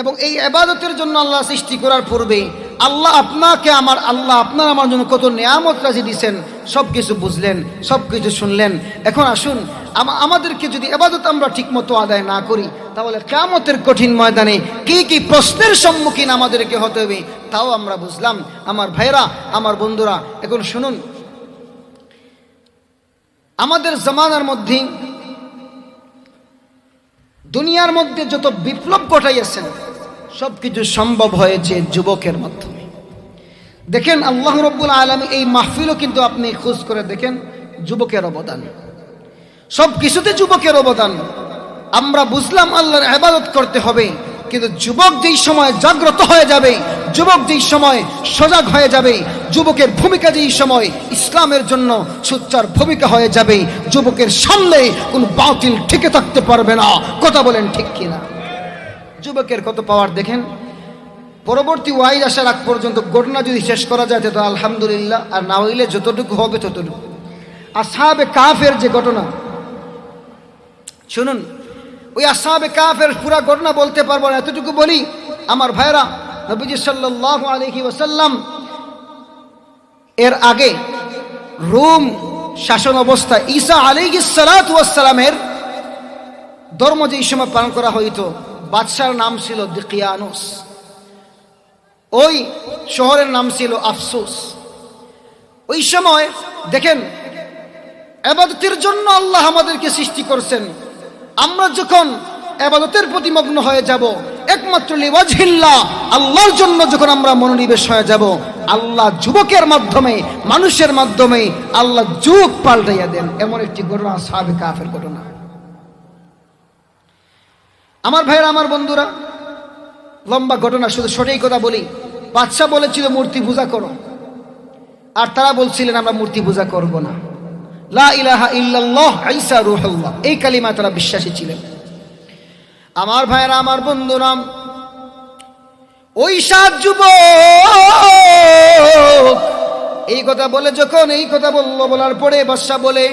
এবং এই ইবাদতের জন্য আল্লাহ সৃষ্টি করার পূর্বে আল্লাহ আপনাকে আপনার আমার জন্য কত নিয়ামত রাজি দিয়েছেন, সব কিছু বুঝলেন, সব কিছু শুনলেন। এখন আসুন, আমাদেরকে যদি ইবাদত আমরা ঠিকমতো আদায় না করি তাহলে কিয়ামতের কঠিন ময়দানে কি কি প্রশ্নের সম্মুখীন আমাদেরকে হতে হবে তাও আমরা বুঝলাম। আমার ভাইরা, আমার বন্ধুরা, এখন শুনুন, আমাদের জামানার মধ্যে দুনিয়ার মধ্যে যত বিপ্লব ঘটাইয়াছেন সব কিছু সম্ভব হয়েছে যুবকের মাধ্যমে। দেখেন আল্লাহ রাব্বুল আলামিন এই মাহফিলও কিন্তু আপনি খোঁজ করে দেখেন, যুবকের অবদান, সব কিছুতে যুবকের অবদান। আমরা বুঝলাম আল্লাহর ইবাদত করতে হবে, কিন্তু যুবক যেই সময় জাগ্রত হয়ে যাবে, যুবক যেই সময় সজাগ হয়ে যাবে, যুবকের ভূমিকা যেই সময় ইসলামের জন্য সোচ্চার ভূমিকা হয়ে যাবে, যুবকের সামনে কোন বাতিল টিকে থাকতে পারবে না। কথা বলেন ঠিক কিনা? যুবকের কত পাওয়ার দেখেন। পরবর্তী ওয়াইজ আসার আগ পর্যন্ত ঘটনা যদি শেষ করা যায় তো আলহামদুলিল্লাহ, আর না হইলে যতটুকু হবে ততটুকু। আসহাবে কাফের যে ঘটনা শুনুন, ওই আসহাবে কাফের পুরা ঘটনা বলতে পারবো না, এতটুকু বলি। আমার ভাইরা, নবীজি সাল্লাল্লাহু আলাইহি ওয়াসাল্লাম এর আগে রোম শাসন অবস্থা ঈসা আলাইহিস সালাতু ওয়াস সালামের ধর্ম যেই সময় পালন করা হইতো, বাদশার নাম ছিল দিকিয়ানুস, ওই শহরের নাম ছিল আফসুস। ওই সময় দেখেন, ইবাদতের জন্য আল্লাহ আমাদেরকে সৃষ্টি করছেন। আমরা যখন ইবাদতের প্রতি মগ্ন হয়ে যাব, একমাত্র লিওয়াজহিল্লাহ, আল্লাহর জন্য যখন আমরা মনোনিবেশ হয়ে যাব, আল্লাহ যুবকের মাধ্যমে, মানুষের মাধ্যমে আল্লাহ যুগ পাল্টাইয়া দেন। এমন একটি ঘটনা আসহাবে কাফের ঘটনা। আমার ভাইরা, আমার বন্ধুরা, লম্বা ঘটনা, শুধু সঠিক কথা বলি। বাদশা বলেছিল মূর্তি পূজা করো, আর তারা বলছিলেন আমরা মূর্তি পূজা করব না। লা ইলাহা ইল্লাল্লাহ ঈসা রূহুল্লাহ, এই কালিমা তারা বিশ্বাসী ছিলেন। আমার ভাইরা, আমার বন্ধুরা, ওই 7 যুবক এই কথা বলে যখন এই কথা বলার পরে বাদশা বলে,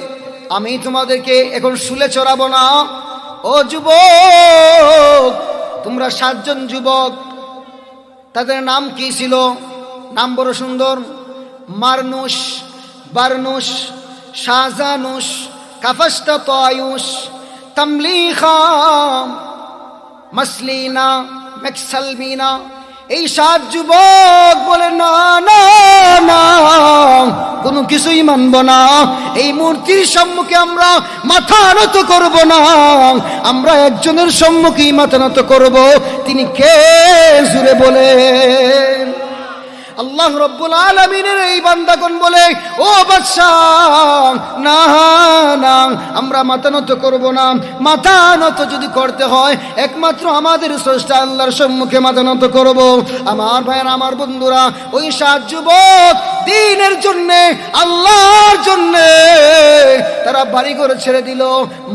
আমি তোমাদেরকে এখন শুলে চড়াবো না। ও যুবক, তোমরা 7 জন যুবক, তাদের নাম কি ছিল? নাম বড় সুন্দর, মারনুস, বারনুস, শাহজানুস, কাফাস্তা তায়ুস, তামলিখা, মাসলিনা, মেকসালমিনা। এই 7 যুবক বলে না না না, কোনো কিছুই মানব না, এই মূর্তির সম্মুখে আমরা মাথা নত করব না, আমরা একজনের সম্মুখেই মাথা নত করব। তিনি কে? জুড়ে বলেন। আল্লাহ রাব্বুল আলামিনের এই বান্দাগণ বলে, ও বাদশা, না না, আমরা মাথা নত করব না। মাথা নত যদি করতে হয় একমাত্র আমাদের স্রষ্টা আল্লাহর সম্মুখে মাথা নত করব। আমার ভাইয়েরা, আমার বন্ধুরা, ওই 7 যুবক দ্বীনের জন্যে, আল্লাহর জন্যে তারা বাড়িঘর ছেড়ে দিল।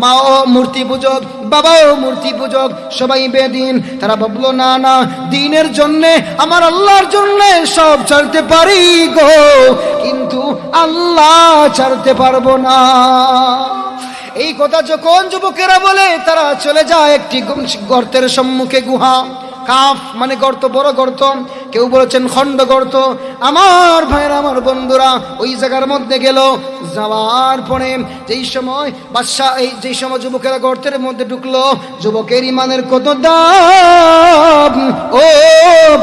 মাও মূর্তি পূজক, বাবাও মূর্তি পূজক, সবাই বেদিন। তারা ভাবলো না না, দিনের জন্যে, আমার আল্লাহর জন্যে সব ছাড়তে পারি গো, কিন্তু আল্লাহ ছাড়তে পারবো না। এই কথা যখন যুবকেরা বলে, তারা চলে যায় একটি গর্তের সম্মুখে। গুহা, কাফ মানে গর্ত, বড় গর্ত, কেউ বলেছেন খণ্ড গর্ত। আমার ভাইরা, আমার বন্ধুরা, ওই জায়গার মধ্যে গেল। যাওয়ার পরে যেই সময় বাদশা, যেই সময় যুবকেরা গর্তের মধ্যে ঢুকলো, যুবকের ইমানের কত দাম। ও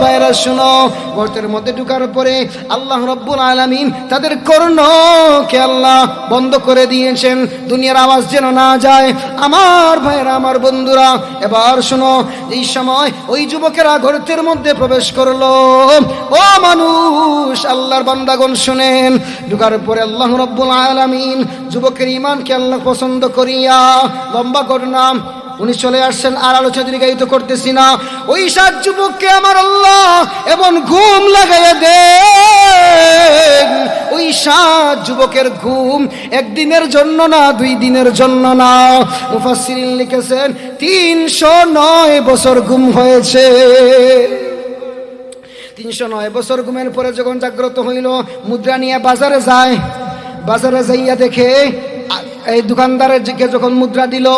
ভাইরা শোনো, গর্তের মধ্যে ঢুকার পরে আল্লাহ রাব্বুল আলামিন তাদের কর্ণকে আল্লাহ বন্ধ করে দিয়েছেন, দুনিয়ার আওয়াজ যেন না যায়। আমার ভাইরা, আমার বন্ধুরা, এবার শোনো, এই সময় ওই যুবকেরা গর্তের মধ্যে প্রবেশ করলো। ও মানুষ, আল্লাহর বান্দাগণ শুনেন, ঢুকার পরে আল্লাহ রাব্বুল আলামিন যুবকের ঈমানকে আল্লাহ পছন্দ করিয়া, লম্বা ঘটনা, উনি চলে আসছেন, আর আলোচনা দীর্ঘায়িত করতেছি না। ওই 7 যুবককে আমার আল্লাহ এমন ঘুম লাগাইয়া দেন, ওই 7 যুবকের ঘুম একদিনের জন্য না, 2 দিনের জন্য না। মুফাসসিরিন লিখেছেন 309 বছর ঘুম হয়েছে। 309 বছর ঘুমের পরে যখন জাগ্রত হইল, মুদ্রা নিয়ে বাজারে যায়। বাজারে যাইয়া দেখে, এই দোকানদারের যখন মুদ্রা দিল,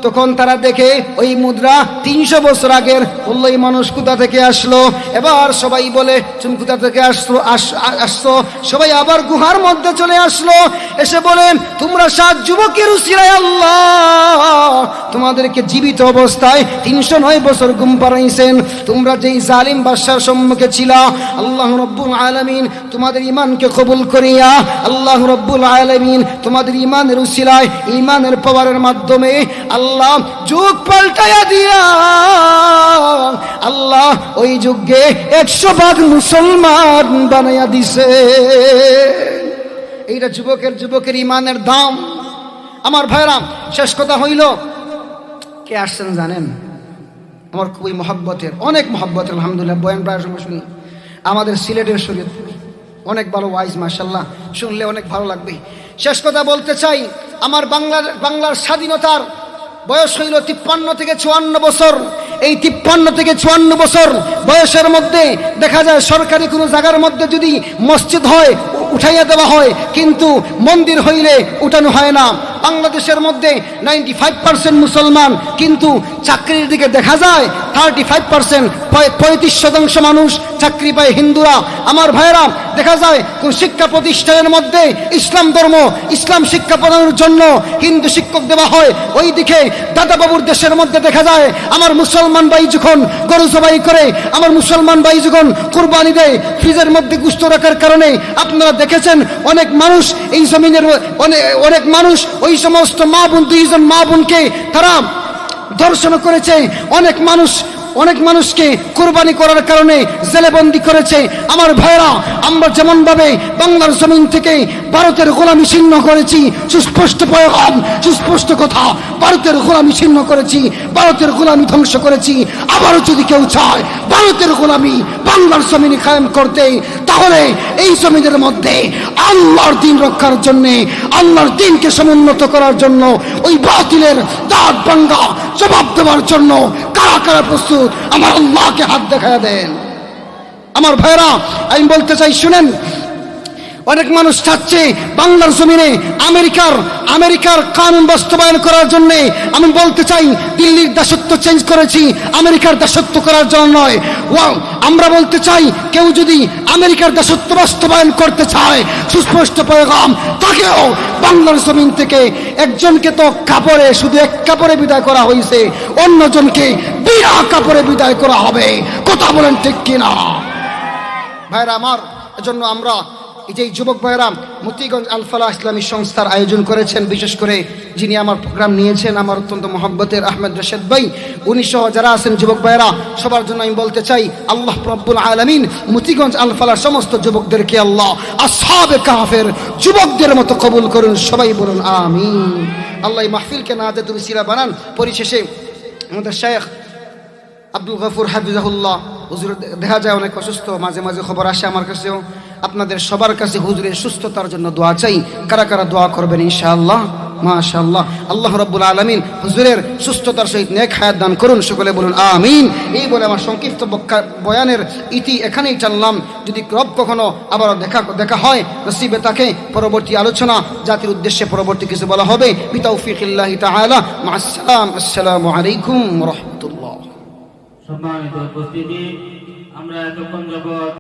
তখন তারা দেখে ওই মুদ্রা 300 বছর আগের। বললো, এই মানুষ কোথা থেকে আসলো? এবার সবাই বলে, তুমি কোথা থেকে আসছো? সবাই আবার গুহার মধ্যে চলে আসলো, এসে বলেন, তোমরা 7 যুবকের উসিলায় আল্লাহ তোমাদেরকে জীবিত অবস্থায় 309 বছর ঘুম পাড়াইছেন। তোমরা যেই জালিম বাদশার সম্মুখে ছিলা, আল্লাহ রাব্বুল আলামিন তোমাদের ঈমানকে কবুল করিয়া, আল্লাহ রাব্বুল আলামিন তোমাদের ঈমানের উসিলায়, ঈমানের পাওয়ারের মাধ্যমে আল্লাহ যুগ পাল্টাইয়া দিয়া, আল্লাহ ওই যুগে 100 ভাগ মুসলমান বানাইয়া দিছে। এইটা যুবকের ঈমানের দাম। আমার ভাইরা, শেষ কথা হইল, কে আসছেন জানেন? আমার খুবই মহব্বতের, অনেক মহব্বতের, আলহামদুলিল্লাহ, বয়ান প্রায় সময় শুনি। আমাদের সিলেটের শরীয়তপুর, অনেক ভালো ওয়াইজ, মাশাআল্লাহ, শুনলে অনেক ভালো লাগবে। শেষ কথা বলতে চাই, আমার বাংলার স্বাধীনতার বয়স হইল 53 থেকে 54 বছর। এই 53 থেকে 54 বছর বয়সের মধ্যে দেখা যায় সরকারি কোনো জায়গার মধ্যে যদি মসজিদ হয়, উঠাইয়া দেওয়া হয়, কিন্তু মন্দির হইলে উঠানো হয় না। বাংলাদেশের মধ্যে 95% মুসলমান, কিন্তু চাকরির দিকে দেখা যায় 35%, 35% মানুষ চাকরি পায় হিন্দুরা। আমার ভাইয়েরা, দেখা যায় কোন শিক্ষা প্রতিষ্ঠানের মধ্যে ইসলাম ধর্ম, ইসলাম শিক্ষা প্রদানের জন্য হিন্দু শিক্ষক দেওয়া হয়, ওই দিকে দাদা বাবুর দেশের মধ্যে দেখা যায় আমার মুসলমান ভাই যখন গরু জবাই করে, আমার মুসলমান ভাই যখন কুরবানি দেয়, ফ্রিজের মধ্যে গোশত রাখার কারণে আপনারা দেখেছেন অনেক মানুষ এই জমিনের, অনেক মানুষ ওই সমস্ত মা বোন, 2 জন মা বোনকে তারা ধর্ষণ করেছে। অনেক মানুষকে কুরবানি করার কারণে জেলেবন্দি করেছে। আমার ভাইরা, আমরা যেমন ভাবে বাংলার জমিন থেকে ভারতের গোলামি ছিন্ন করেছি, সুস্পষ্ট পয়গাম, সুস্পষ্ট কথা, ভারতের গোলামি ছিন্ন করেছি, ভারতের গোলামি ধ্বংস করেছি। আবারও যদি কেউ চায় ভারতের গোলামি বাংলার জমিনে কায়েম করতে, তাহলে এই জমিনের মধ্যে আল্লাহর দিন রক্ষার জন্য, আল্লাহর দিনকে সমুন্নত করার জন্য, ওই বাতিলের দাঁত ভাঙ্গা জবাব দেওয়ার জন্য কারা কারা প্রস্তুত? আমার আল্লাহকে হাত দেখায় দেন। আমার ভাইরা, আমি বলতে চাই, শুনেন, অনেক মানুষ চাচ্ছে বাংলার জমিনে আমেরিকার কানুন বাস্তবায়ন করার জন্য। আমি বলতে চাই, দিল্লির দাসত্ব চেঞ্জ করেছি, আমেরিকার দাসত্ব করার জন্য নয়। আমরা বলতে চাই, কেউ যদি আমেরিকার দাসত্ব বাস্তবায়ন করতে চায়, সুস্পষ্ট পয়গাম, তাকেও বাংলার জমিন থেকে একজনকে তো কাপড়ে, শুধু এক কাপড়ে বিদায় করা হয়েছে, অন্যজনকে বিনা কাপড়ে বিদায় করা হবে। কথা বলেন ঠিক কিনা? ভাইরা আমার, এজন্য আমরা এই যে যুবক ভাইরা মতিগঞ্জ আল ফালাহ ইসলামী সংস্থার আয়োজন করেছেন, বিশেষ করে যিনি আমার প্রোগ্রাম নিয়েছেন, আমার অত্যন্ত মহব্বতের আহমেদ রশেদ ভাই, উনি সহ যারা আছেন যুবক ভাইরা, সবার জন্য আমি বলতে চাই, আল্লাহ রব্বুল আলামিন মতিগঞ্জ আল ফালাহ সমস্ত যুবকদেরকে আল্লাহ আসহাবে কাহফের যুবকদের মতো কবুল করুন। সবাই বলুন আমিন। আল্লাহ এই মাহফিলকে নাজাতুল ওসিলা বানান। পরিশেষে আমাদের শেখ আব্দুল গফুর হাফিজাহুল্লাহ হুজুর দেখা যায় অনেক অসুস্থ, মাঝে মাঝে খবর আসে আমার কাছেও। আপনাদের সবার কাছে হুজুরের সুস্থতার জন্য দোয়া চাই। কারা কারা দোয়া করবেন ইনশাআল্লাহ? মাশাআল্লাহ। আল্লাহ রাব্বুল আলামিন হুজুরের সুস্থতার সহিত নেক হায়াত দান করুন, সকলে বলুন আমিন। এই বলে আমার সংক্ষিপ্ত বয়ানের ইতি এখানেই টানলাম। যদি রব কখনো আবার দেখা হয় নসিবে তাকে, পরবর্তী আলোচনা জাতির উদ্দেশ্যে পরবর্তী কিছু বলা হবে। বিতাওফিকিল্লাহি তাআলা, মা'আস সালাম। আসসালামু আলাইকুম ওয়া রাহমাতুল্লাহ। সম্মানিত উপস্থিতি, আমরা এতক্ষণ যাবত